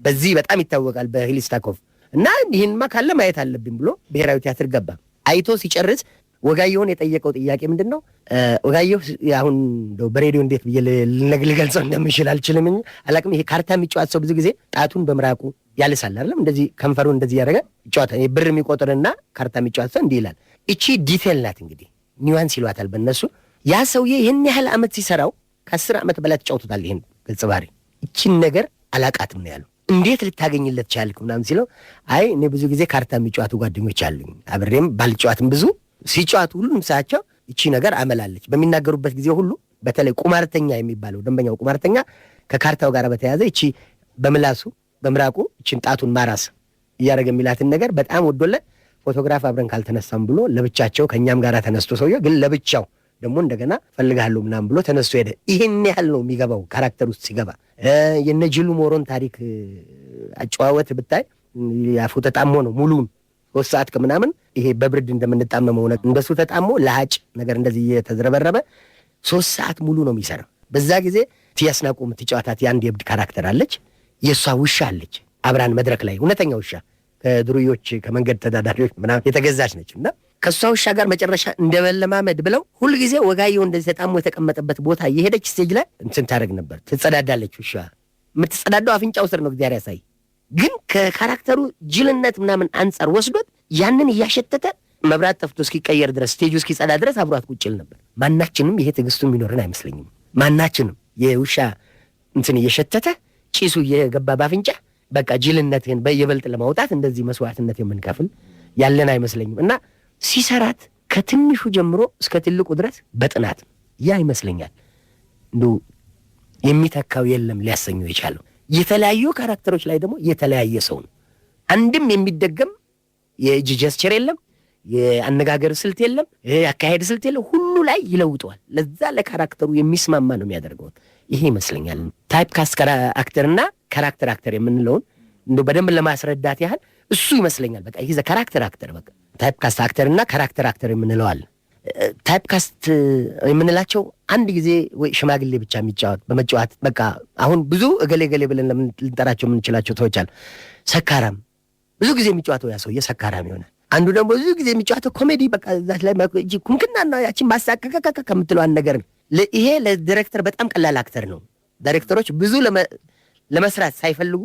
በዚህ በጣም ይታወቃል በክሊስታኮቭ እና ይህንማ ካለ ማየት አለብኝ ብሎ ብሔራዊ ቲያትር ገባ። አይቶ ሲጨርስ ወጋየሁን የጠየቀው ጥያቄ ምንድን ነው? ወጋየሁ አሁን እንደው በሬዲዮ እንዴት ብዬ ልገልጸው እንደምችል አልችልም እንጂ አላቅም። ይሄ ካርታ የሚጫወት ሰው ብዙ ጊዜ ጣቱን በምራቁ ያልሳል አይደለም? እንደዚህ ከንፈሩን እንደዚህ ያደረገ ይጫወታል። ብር የሚቆጥርና ካርታ የሚጫወት ሰው እንዲህ ይላል። እቺ ዲቴል ናት እንግዲህ ኒዋንስ ይሏታል በእነሱ። ያ ሰውዬ ይህን ያህል ዓመት ሲሰራው ከ10 ዓመት በላይ ተጫውቶታል ይህን ገጸ ባህሪ። እቺን ነገር አላቃትም ነው ያለው። እንዴት ልታገኝለት ቻልክ ምናምን ሲለው አይ እኔ ብዙ ጊዜ ካርታ የሚጫወቱ ጓደኞች አሉኝ፣ አብሬም ባልጫወትም ብዙ ሲጫወቱ ሁሉም ሳያቸው እቺ ነገር አመላለች። በሚናገሩበት ጊዜ ሁሉ በተለይ ቁማርተኛ የሚባለው ደንበኛው ቁማርተኛ ከካርታው ጋር በተያያዘ እቺ በምላሱ በምራቁ እቺን ጣቱን ማራስ እያደረገ የሚላትን ነገር በጣም ወዶለት ፎቶግራፍ አብረን ካልተነሳም ብሎ ለብቻቸው ከኛም ጋር ተነስቶ ሰውዬው ግን ለብቻው ደግሞ እንደገና ፈልጋለሁ ምናምን ብሎ ተነስቶ ሄደ። ይሄን ያህል ነው የሚገባው ካራክተር ውስጥ ሲገባ። የነ ጅሉ ሞሮን ታሪክ አጨዋወት ብታይ ያፉ ተጣሞ ነው ሙሉን 3 ሰዓት ከምናምን ይሄ በብርድ እንደምንጣመመው እንደሱ ተጣሞ ለሃጭ ነገር እንደዚህ እየተዝረበረበ 3 ሰዓት ሙሉ ነው የሚሰራው። በዛ ጊዜ ቲያስናቁ የምትጫወታት የአንድ የብድ ካራክተር አለች። የእሷ ውሻ አለች አብራን መድረክ ላይ እውነተኛ ውሻ ከድሩዮች ከመንገድ ተዳዳሪዎች ምናምን የተገዛች ነች እና ከእሷ ውሻ ጋር መጨረሻ እንደመለማመድ ብለው ሁልጊዜ ወጋየሁ እንደዚህ ተጣሞ የተቀመጠበት ቦታ እየሄደች ስቴጅ ላይ እንትን ታደርግ ነበር። ትጸዳዳለች። ውሻ የምትጸዳዳው አፍንጫው ስር ነው እግዚአብሔር ያሳይ። ግን ከካራክተሩ ጅልነት ምናምን አንጻር ወስዶት ያንን እያሸተተ መብራት ጠፍቶ እስኪቀየር ድረስ ስቴጁ እስኪጸዳ ድረስ አብሯት ቁጭ ይል ነበር። ማናችንም ይሄ ትዕግስቱ የሚኖርን አይመስለኝም። ማናችንም የውሻ እንትን እየሸተተ ጪሱ እየገባ ባፍንጫ በቃ ጅልነትህን በየበልጥ ለማውጣት እንደዚህ መስዋዕትነት የምንከፍል ያለን አይመስለኝም። እና ሲሰራት ከትንሹ ጀምሮ እስከ ትልቁ ድረስ በጥናት ያ ይመስለኛል እንዶ የሚተካው የለም ሊያሰኘው የቻለው። የተለያዩ ካራክተሮች ላይ ደግሞ የተለያየ ሰው ነው። አንድም የሚደገም የእጅ ጀስቸር የለም፣ የአነጋገር ስልት የለም፣ ያካሄድ ስልት የለም። ሁሉ ላይ ይለውጠዋል። ለዛ ለካራክተሩ የሚስማማ ነው የሚያደርገው። ይሄ ይመስለኛል ታይፕ ካስት አክተርና ካራክተር አክተር የምንለውን እንደው በደንብ ለማስረዳት ያህል እሱ ይመስለኛል። በቃ ይሄ ካራክተር አክተር በቃ ታይፕ ካስት አክተርና ካራክተር አክተር የምንለው አለ። ታይፕ ካስት የምንላቸው አንድ ጊዜ ወይ ሽማግሌ ብቻ የሚጫወት በመጫወት በቃ አሁን ብዙ እገሌ ገሌ ብለን ልንጠራቸው የምንችላቸው ሰዎች አሉ። ሰካራም ብዙ ጊዜ የሚጫወተው ያ ሰውዬ ሰካራም ይሆናል። አንዱ ደግሞ ብዙ ጊዜ የሚጫወተው ኮሜዲ በቃ እዛች ላይ ኩምክናና ያቺን ማሳቀቀቀ ከምትለው አንድ ነገር ነው። ይሄ ለዳይሬክተር በጣም ቀላል አክተር ነው። ዳይሬክተሮች ብዙ ለመስራት ሳይፈልጉ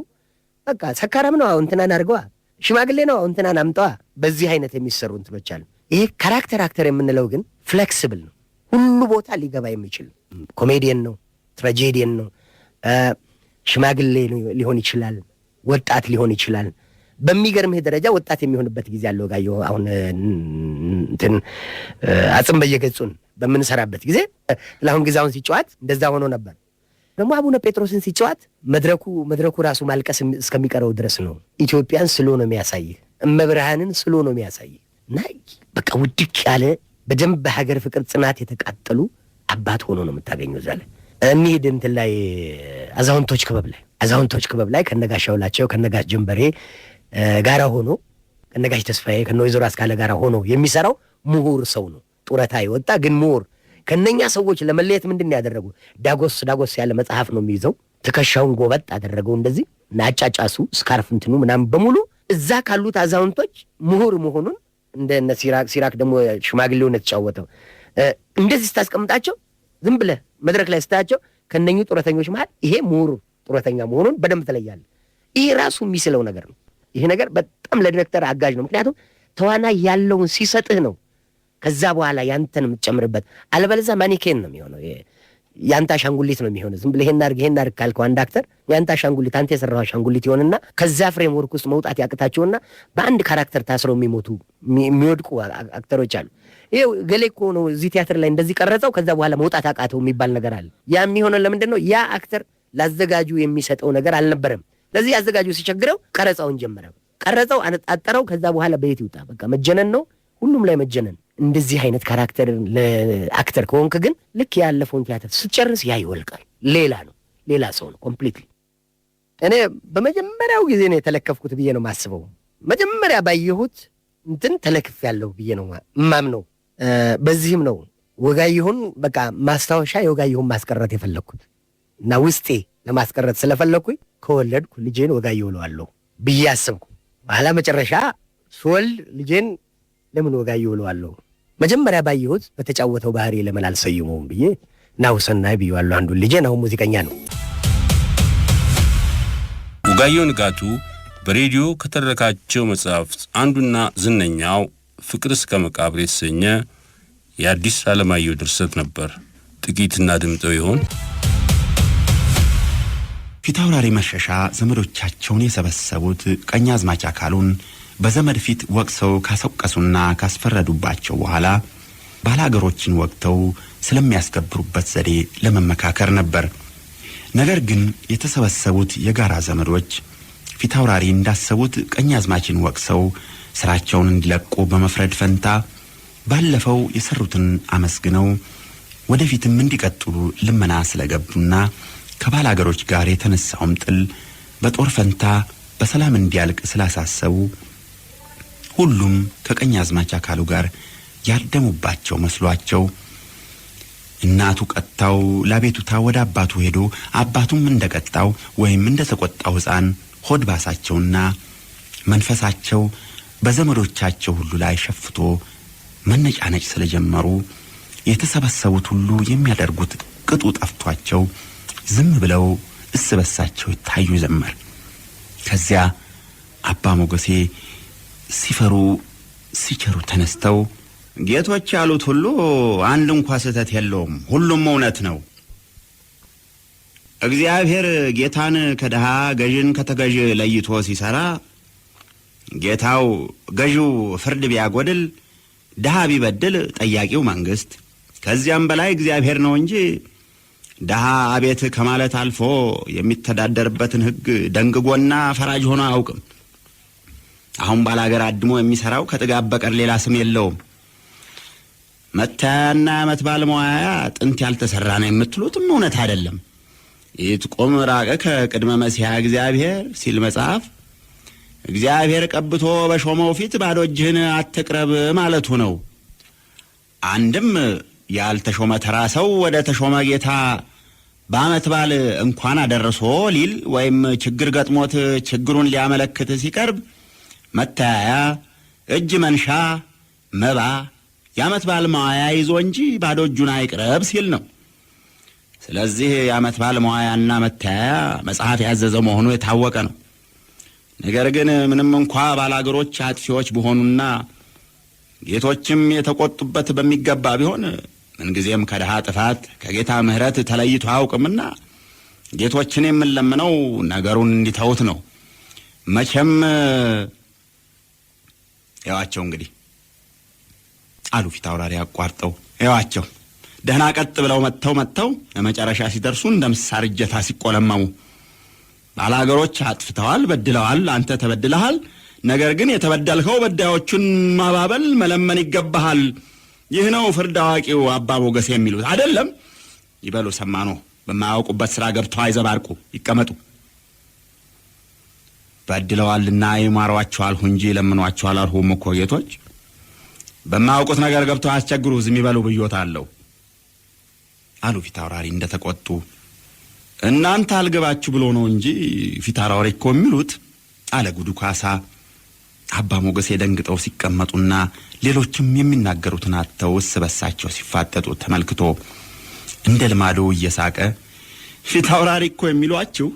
በቃ ሰካራም ነው አሁን እንትናን አድርገዋ፣ ሽማግሌ ነው አሁን እንትናን አምጠዋ፣ በዚህ አይነት የሚሰሩ እንትኖች አሉ። ይሄ ካራክተር አክተር የምንለው ግን ፍሌክሲብል ነው። ሁሉ ቦታ ሊገባ የሚችል ኮሜዲየን ነው፣ ትራጀዲየን ነው፣ ሽማግሌ ሊሆን ይችላል፣ ወጣት ሊሆን ይችላል። በሚገርምህ ደረጃ ወጣት የሚሆንበት ጊዜ አለው። ጋየው አሁን እንትን አጽም በየገጹን በምንሰራበት ጊዜ ለአሁን ጊዜውን ሲጫወት እንደዛ ሆኖ ነበር። ደግሞ አቡነ ጴጥሮስን ሲጫወት መድረኩ ራሱ ማልቀስ እስከሚቀረው ድረስ ነው። ኢትዮጵያን ስሎ ነው የሚያሳይህ፣ እመብርሃንን ስሎ ነው የሚያሳይህ እና በቃ ውድቅ ያለ በደንብ በሀገር ፍቅር ጽናት የተቃጠሉ አባት ሆኖ ነው የምታገኘው። ዛለ እንሂድ እንትን ላይ አዛውንቶች ክበብ ላይ ከነጋሽ ሻውላቸው ከነጋሽ ጀንበሬ ጋራ ሆኖ ከነጋሽ ተስፋዬ ከነወይዘሮ አስካለ ጋራ ሆኖ የሚሰራው ምሁር ሰው ነው። ጡረታ ይወጣ ግን ምሁር። ከነኛ ሰዎች ለመለየት ምንድን ያደረጉ ዳጎስ ያለ መጽሐፍ ነው የሚይዘው። ትከሻውን ጎበጥ አደረገው እንደዚህ እና አጫጫሱ ስካርፍ እንትኑ ምናምን በሙሉ እዛ ካሉት አዛውንቶች ምሁር መሆኑን እንደነ ሲራክ ደግሞ ሽማግሌውን የተጫወተው እንደዚህ ስታስቀምጣቸው ዝም ብለህ መድረክ ላይ ስታያቸው ከነኙ ጡረተኞች መሃል ይሄ ምሁር ጡረተኛ መሆኑን በደንብ ተለያለ። ይሄ ራሱ የሚስለው ነገር ነው። ይሄ ነገር በጣም ለዲሬክተር አጋዥ ነው። ምክንያቱም ተዋናይ ያለውን ሲሰጥህ ነው ከዛ በኋላ ያንተን የምትጨምርበት። አለበለዚያ ማኒኬን ነው የሚሆነው፣ ያንተ አሻንጉሊት ነው የሚሆነው። ዝም ብለህ ይሄን አድርግ ካልከው አንድ አክተር ያንተ አሻንጉሊት፣ አንተ የሰራው አሻንጉሊት ይሆንና ከዛ ፍሬምወርክ ውስጥ መውጣት ያቅታቸውና በአንድ ካራክተር ታስረው የሚወድቁ አክተሮች አሉ። ይሄ ገሌ እኮ ነው እዚህ ቲያትር ላይ እንደዚህ ቀረጸው ከዛ በኋላ መውጣት አቃተው የሚባል ነገር አለ። ያ የሚሆነው ለምንድን ነው? ያ አክተር ላዘጋጁ የሚሰጠው ነገር አልነበረም። ለዚህ አዘጋጁ ሲቸግረው ቀረጻውን ጀመረ። ቀረጸው አነጣጠረው፣ ከዛ በኋላ በየት ይውጣ? በቃ መጀነን ነው፣ ሁሉም ላይ መጀነን። እንደዚህ አይነት ካራክተር ለአክተር ከሆንክ ግን ልክ ያለፈውን ቲያትር ስትጨርስ ያ ይወልቃል። ሌላ ነው፣ ሌላ ሰው ነው ኮምፕሊትሊ። እኔ በመጀመሪያው ጊዜ ነው የተለከፍኩት ብዬ ነው የማስበው። መጀመሪያ ባየሁት እንትን ተለክፍ ያለው ብዬ ነው ማምነው። በዚህም ነው ወጋየሁን በቃ ማስታወሻ የወጋየሁን ማስቀረት የፈለግኩት እና ውስጤ ለማስቀረት ስለፈለግኩኝ ከወለድኩ ልጄን ወጋየሁ እለዋለሁ ብዬ አሰብኩ። በኋላ መጨረሻ ስወልድ ልጄን ለምን ወጋየሁ እለዋለሁ? መጀመሪያ ባየሁት በተጫወተው ባህሪ ለምን አልሰይመውም ብዬ ናሁሰናይ ብዬዋለሁ። አንዱ ልጄን አሁን ሙዚቀኛ ነው። ወጋየሁ ንጋቱ በሬዲዮ ከተረካቸው መጽሐፍት አንዱና ዝነኛው ፍቅር እስከ መቃብር የተሰኘ የአዲስ አለማየሁ ድርሰት ነበር። ጥቂትና ድምጠው ይሆን? ፊታውራሪ መሸሻ ዘመዶቻቸውን የሰበሰቡት ቀኛዝማች አካሉን በዘመድ ፊት ወቅሰው ካሰቀሱና ካስፈረዱባቸው በኋላ ባላገሮችን ወቅተው ስለሚያስከብሩበት ዘዴ ለመመካከር ነበር። ነገር ግን የተሰበሰቡት የጋራ ዘመዶች ፊታውራሪ እንዳሰቡት ቀኛዝማችን ወቅሰው ስራቸውን እንዲለቁ በመፍረድ ፈንታ ባለፈው የሰሩትን አመስግነው ወደፊትም እንዲቀጥሉ ልመና ስለገቡና ከባላገሮች ጋር የተነሳውም ጥል በጦር ፈንታ በሰላም እንዲያልቅ ስላሳሰቡ ሁሉም ከቀኛዝማች አካሉ ጋር ያደሙባቸው መስሏቸው እናቱ ቀጣው ለቤቱታ ወደ አባቱ ሄዶ አባቱም እንደቀጣው ወይም እንደተቆጣው ሕፃን ሆድ ባሳቸውና መንፈሳቸው በዘመዶቻቸው ሁሉ ላይ ሸፍቶ መነጫነጭ ስለጀመሩ የተሰበሰቡት ሁሉ የሚያደርጉት ቅጡ ጠፍቷቸው ዝም ብለው እስበሳቸው ይታዩ ጀመር። ከዚያ አባ ሞገሴ ሲፈሩ ሲቸሩ ተነስተው ጌቶች ያሉት ሁሉ አንድ እንኳን ስህተት የለውም፣ ሁሉም እውነት ነው። እግዚአብሔር ጌታን ከድሃ ገዥን ከተገዥ ለይቶ ሲሰራ ጌታው ገዢው ፍርድ ቢያጎድል ድሃ ቢበድል ጠያቂው መንግስት ከዚያም በላይ እግዚአብሔር ነው እንጂ ድሃ አቤት ከማለት አልፎ የሚተዳደርበትን ሕግ ደንግጎና ፈራጅ ሆኖ አያውቅም። አሁን ባላገር አድሞ የሚሰራው ከጥጋብ በቀር ሌላ ስም የለውም። መታያና ዓመት በዓል መዋያ ጥንት ያልተሰራ ነው የምትሉትም እውነት አይደለም። ይትቆም ራቀ ከቅድመ መሲሐ እግዚአብሔር ሲል መጽሐፍ እግዚአብሔር ቀብቶ በሾመው ፊት ባዶ እጅህን አትቅረብ ማለቱ ነው። አንድም ያልተሾመ ተራ ሰው ወደ ተሾመ ጌታ በዓመት በዓል እንኳን አደረሶ ሊል ወይም ችግር ገጥሞት ችግሩን ሊያመለክት ሲቀርብ መታያ፣ እጅ መንሻ፣ መባ፣ የዓመት በዓል መዋያ ይዞ እንጂ ባዶ እጁን አይቅረብ ሲል ነው። ስለዚህ የዓመት በዓል መዋያና መታያ መጽሐፍ ያዘዘው መሆኑ የታወቀ ነው። ነገር ግን ምንም እንኳ ባላገሮች አጥፊዎች ቢሆኑና ጌቶችም የተቆጡበት በሚገባ ቢሆን ምንጊዜም ከድሃ ጥፋት ከጌታ ምሕረት ተለይቶ አያውቅምና ጌቶችን የምንለምነው ነገሩን እንዲተውት ነው። መቼም ያዋቸው እንግዲህ አሉ ፊት አውራሪ አቋርጠው። ያዋቸው ደህና ቀጥ ብለው መጥተው ለመጨረሻ ሲደርሱ እንደ ምሳር እጀታ ሲቆለመሙ ባላገሮች አጥፍተዋል፣ በድለዋል፣ አንተ ተበድለሃል። ነገር ግን የተበደልከው በዳዮቹን ማባበል መለመን ይገባሃል። ይህ ነው ፍርድ አዋቂው አባ ሞገስ የሚሉት አይደለም? ይበሉ ሰማኖ። በማያውቁበት ስራ ገብተው አይዘባርቁ፣ ይቀመጡ። በድለዋልና ይማሯቸው አልሁ እንጂ ለምኗቸው አላልሁም እኮ ጌቶች። በማያውቁት ነገር ገብተው አስቸግሩ፣ ዝም ይበሉ ብዮታለሁ አሉ ፊት አውራሪ እንደተቆጡ። እናንተ አልገባችሁ ብሎ ነው እንጂ ፊት አውራሪ እኮ የሚሉት አለ ጉዱ ካሳ። አባ ሞገሴ ደንግጠው ሲቀመጡና ሌሎችም የሚናገሩትን አጥተው እርስ በርሳቸው ሲፋጠጡ ተመልክቶ እንደ ልማዱ እየሳቀ ፊት አውራሪ እኮ የሚሏችሁ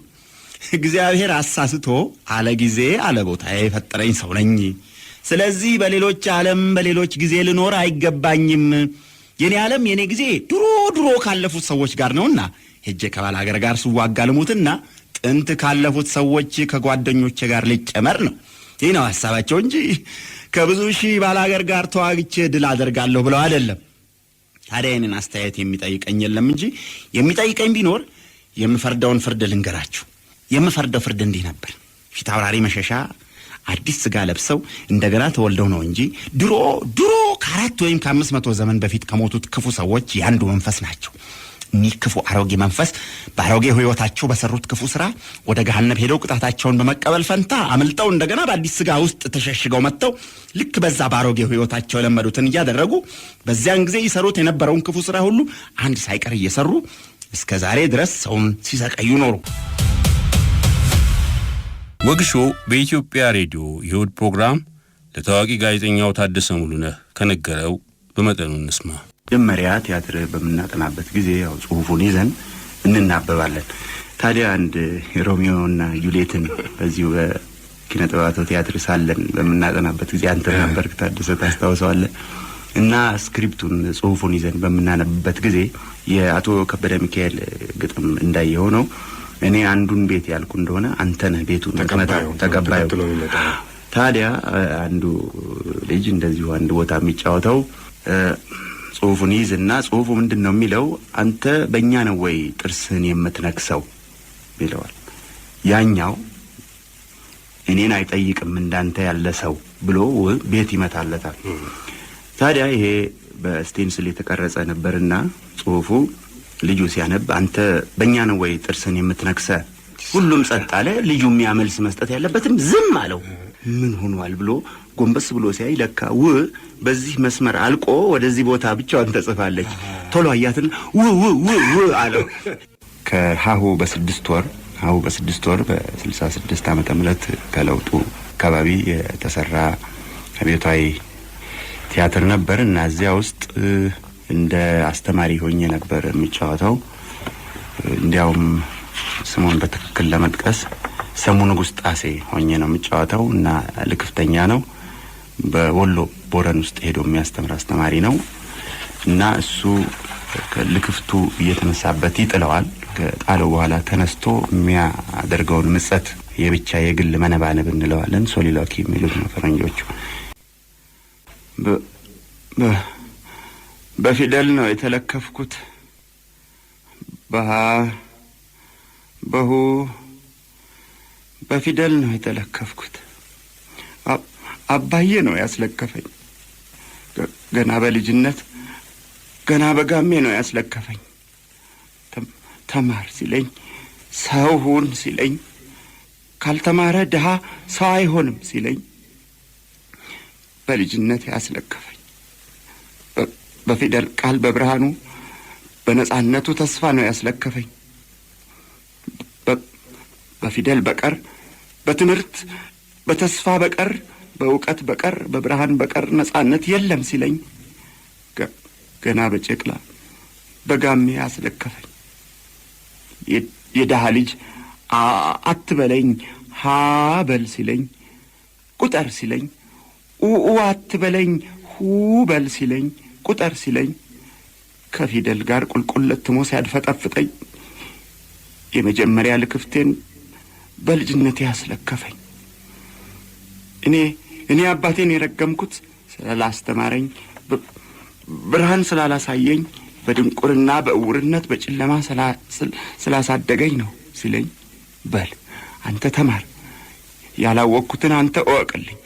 እግዚአብሔር አሳስቶ አለ ጊዜ አለ ቦታ የፈጠረኝ ሰው ነኝ። ስለዚህ በሌሎች ዓለም በሌሎች ጊዜ ልኖር አይገባኝም። የኔ ዓለም የኔ ጊዜ ድሮ ካለፉት ሰዎች ጋር ነውና ሄጄ ከባል ሀገር ጋር ስዋጋ ልሙትና ጥንት ካለፉት ሰዎች ከጓደኞቼ ጋር ልጨመር ነው። ይህ ነው ሐሳባቸው እንጂ ከብዙ ሺህ ባላገር ጋር ተዋግቼ ድል አደርጋለሁ ብለው አይደለም። ታዲያ ይህንን አስተያየት የሚጠይቀኝ የለም እንጂ የሚጠይቀኝ ቢኖር የምፈርደውን ፍርድ ልንገራችሁ። የምፈርደው ፍርድ እንዲህ ነበር። ፊት አውራሪ መሸሻ አዲስ ስጋ ለብሰው እንደገና ተወልደው ነው እንጂ ድሮ ከ400 ወይም ከ500 ዘመን በፊት ከሞቱት ክፉ ሰዎች ያንዱ መንፈስ ናቸው። እኒህ ክፉ አሮጌ መንፈስ በአሮጌ ሕይወታቸው በሰሩት ክፉ ስራ ወደ ገሃነም ሄደው ቅጣታቸውን በመቀበል ፈንታ አመልጠው እንደገና በአዲስ ስጋ ውስጥ ተሸሽገው መጥተው ልክ በዛ በአሮጌ ሕይወታቸው የለመዱትን እያደረጉ በዚያን ጊዜ ይሰሩት የነበረውን ክፉ ስራ ሁሉ አንድ ሳይቀር እየሰሩ እስከ ዛሬ ድረስ ሰውን ሲሰቀዩ ኖሩ። ወግሾ በኢትዮጵያ ሬዲዮ የእሁድ ፕሮግራም ለታዋቂ ጋዜጠኛው ታደሰ ሙሉነህ ከነገረው በመጠኑ እንስማ። መጀመሪያ ቲያትር በምናጠናበት ጊዜ ያው ጽሁፉን ይዘን እንናበባለን። ታዲያ አንድ ሮሚዮና ጁሊየትን በዚሁ በኪነ ጥበባት ቲያትር ሳለን በምናጠናበት ጊዜ አንተ ነበርክ ታደሰ፣ ታስታውሰዋለህ? እና ስክሪፕቱን ጽሁፉን ይዘን በምናነብበት ጊዜ የአቶ ከበደ ሚካኤል ግጥም እንዳየው ነው። እኔ አንዱን ቤት ያልኩ እንደሆነ አንተ ነህ ቤቱን ተቀባዩ። ታዲያ አንዱ ልጅ እንደዚሁ አንድ ቦታ የሚጫወተው ጽሁፉን ይዝና ጽሁፉ ምንድነው የሚለው? አንተ በእኛ ነው ወይ ጥርስን የምትነክሰው ይለዋል። ያኛው እኔን አይጠይቅም እንዳንተ ያለ ሰው ብሎ ቤት ይመታለታል። ታዲያ ይሄ በስቴንስል የተቀረጸ ነበርና ጽሁፉ ልጁ ሲያነብ አንተ በእኛ ነው ወይ ጥርስን የምትነክሰ? ሁሉም ጸጥ አለ። ልጁ የሚያመልስ መስጠት ያለበትም ዝም አለው። ምን ሆኗል ብሎ ጎንበስ ብሎ ሲያይ ለካ በዚህ መስመር አልቆ ወደዚህ ቦታ ብቻዋን ተጽፋለች። ቶሎ አያትን አለው። ከሀሁ በ6 ወር በ66 ዓመተ ምህረት ከለውጡ አካባቢ የተሰራ አብዮታዊ ቲያትር ነበር እና እዚያ ውስጥ እንደ አስተማሪ ሆኜ ነበር የሚጫወተው። እንዲያውም ስሙን በትክክል ለመጥቀስ ሰሙ ንጉስ ጣሴ ሆኜ ነው የሚጫወተው እና ልክፍተኛ ነው። በወሎ ቦረን ውስጥ ሄዶ የሚያስተምር አስተማሪ ነው እና እሱ ልክፍቱ እየተነሳበት ይጥለዋል። ከጣለው በኋላ ተነስቶ የሚያደርገውን ምጸት የብቻ የግል መነባነብ እንለዋለን። ሶሊሎኪ የሚሉት ነው ፈረንጆቹ። በፊደል ነው የተለከፍኩት። በፊደል ነው የተለከፍኩት። አባዬ ነው ያስለከፈኝ። ገና በልጅነት ገና በጋሜ ነው ያስለከፈኝ። ተማር ሲለኝ፣ ሰው ሁን ሲለኝ፣ ካልተማረ ድሃ ሰው አይሆንም ሲለኝ በልጅነት ያስለከፈኝ። በፊደል ቃል በብርሃኑ በነጻነቱ ተስፋ ነው ያስለከፈኝ። በፊደል በቀር በትምህርት በተስፋ በቀር በእውቀት በቀር በብርሃን በቀር ነጻነት የለም ሲለኝ ገና በጨቅላ በጋሜ ያስለከፈኝ። የድሃ ልጅ አትበለኝ ሃበል ሲለኝ፣ ቁጠር ሲለኝ፣ አትበለኝ ሁበል ሲለኝ፣ ቁጠር ሲለኝ ከፊደል ጋር ቁልቁል ለትሞ ሲያድፈጠፍጠኝ የመጀመሪያ ልክፍቴን በልጅነቴ ያስለከፈኝ። እኔ አባቴን የረገምኩት ስላላስተማረኝ፣ ብርሃን ስላላሳየኝ፣ በድንቁርና በእውርነት በጨለማ ስላሳደገኝ ነው ሲለኝ፣ በል አንተ ተማር፣ ያላወቅኩትን አንተ እወቅልኝ፣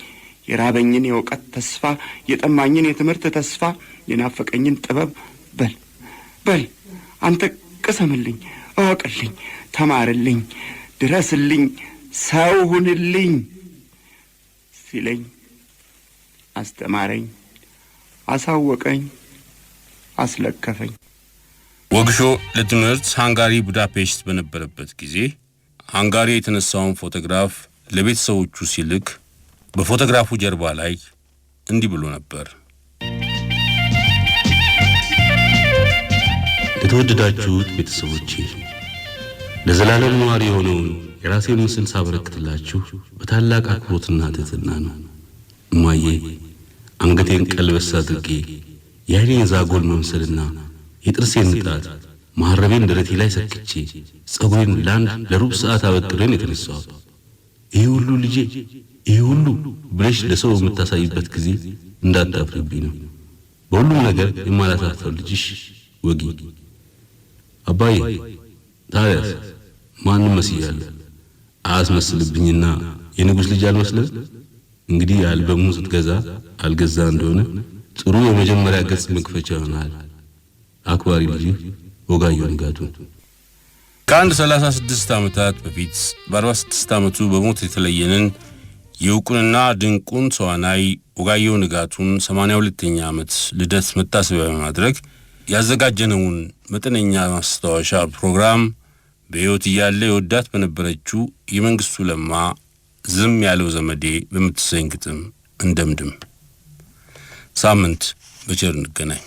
የራበኝን የእውቀት ተስፋ፣ የጠማኝን የትምህርት ተስፋ፣ የናፈቀኝን ጥበብ በል አንተ ቅሰምልኝ፣ እወቅልኝ፣ ተማርልኝ፣ ድረስልኝ፣ ሰው ሁንልኝ ሲለኝ አስተማረኝ፣ አሳወቀኝ፣ አስለከፈኝ። ወግሾ ለትምህርት ሃንጋሪ ቡዳፔስት በነበረበት ጊዜ ሃንጋሪ የተነሳውን ፎቶግራፍ ለቤተሰቦቹ ሲልክ በፎቶግራፉ ጀርባ ላይ እንዲህ ብሎ ነበር። የተወደዳችሁት ቤተሰቦቼ፣ ለዘላለም ነዋሪ የሆነውን የራሴን ምስል ሳበረክትላችሁ በታላቅ አክብሮትና ትህትና ነው። እማዬ አንገቴን ቀልበስ አድርጌ የዓይኔን ዛጎል መምሰልና የጥርሴን ንጣት መሐረቤን ደረቴ ላይ ሰክቼ ጸጉሬን ለሩብ ሰዓት አበጥሬን የተነሳሁት ይሄ ሁሉ ልጄ ይሄ ሁሉ ብለሽ ለሰው የምታሳይበት ጊዜ እንዳታፍርብኝ ነው። በሁሉም ነገር የማላሳፍረው ልጅሽ ወጊ። አባዬ ታዲያስ ማንም መስያለሁ አስመስልብኝና የንጉሥ ልጅ አልመስልም? እንግዲህ አልበሙን ስትገዛ አልገዛ እንደሆነ ጥሩ የመጀመሪያ ገጽ መክፈቻ ይሆናል። አክባሪ ልጅ ወጋየሁ ንጋቱ። ከአንድ 36 ዓመታት በፊት በ46 ዓመቱ በሞት የተለየንን የእውቁንና ድንቁን ተዋናይ ወጋየሁ ንጋቱን 82ኛ ዓመት ልደት መታሰቢያ በማድረግ ያዘጋጀነውን መጠነኛ ማስታወሻ ፕሮግራም በሕይወት እያለ የወዳት በነበረችው የመንግስቱ ለማ ዝም ያለው ዘመዴ በምትሰኝ ግጥም እንደምድም። ሳምንት በቸር እንገናኝ።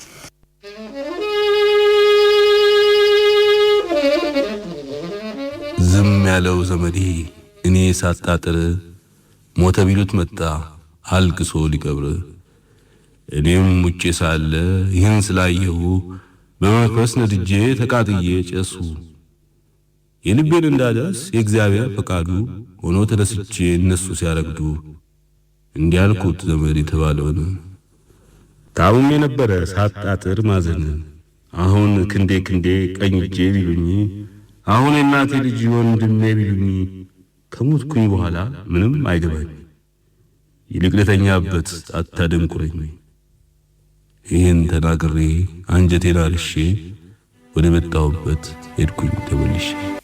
ዝም ያለው ዘመዴ እኔ ሳጣጥር ሞተ ቢሉት መጣ አልቅሶ ሊቀብር። እኔም ውጪ ሳለ ይህን ስላየሁ በመንፈስ ነድጄ ተቃጥዬ ጨሱ። የልቤን እንዳደርስ የእግዚአብሔር ፈቃዱ ሆኖ ተነስቼ እነሱ ሲያረግዱ እንዲያልኩት ዘመድ የተባለውን ታውም የነበረ ሳጣጥር ማዘን አሁን ክንዴ ቀኝ እጄ ቢሉኝ አሁን የእናቴ ልጅ ወንድሜ ቢሉኝ ከሞትኩኝ በኋላ ምንም አይገባኝ። ይልቅ ለተኛበት አታደንቁረኝ። ይህን ተናግሬ አንጀቴን አርሼ ወደ መጣሁበት ሄድኩኝ ተመልሼ።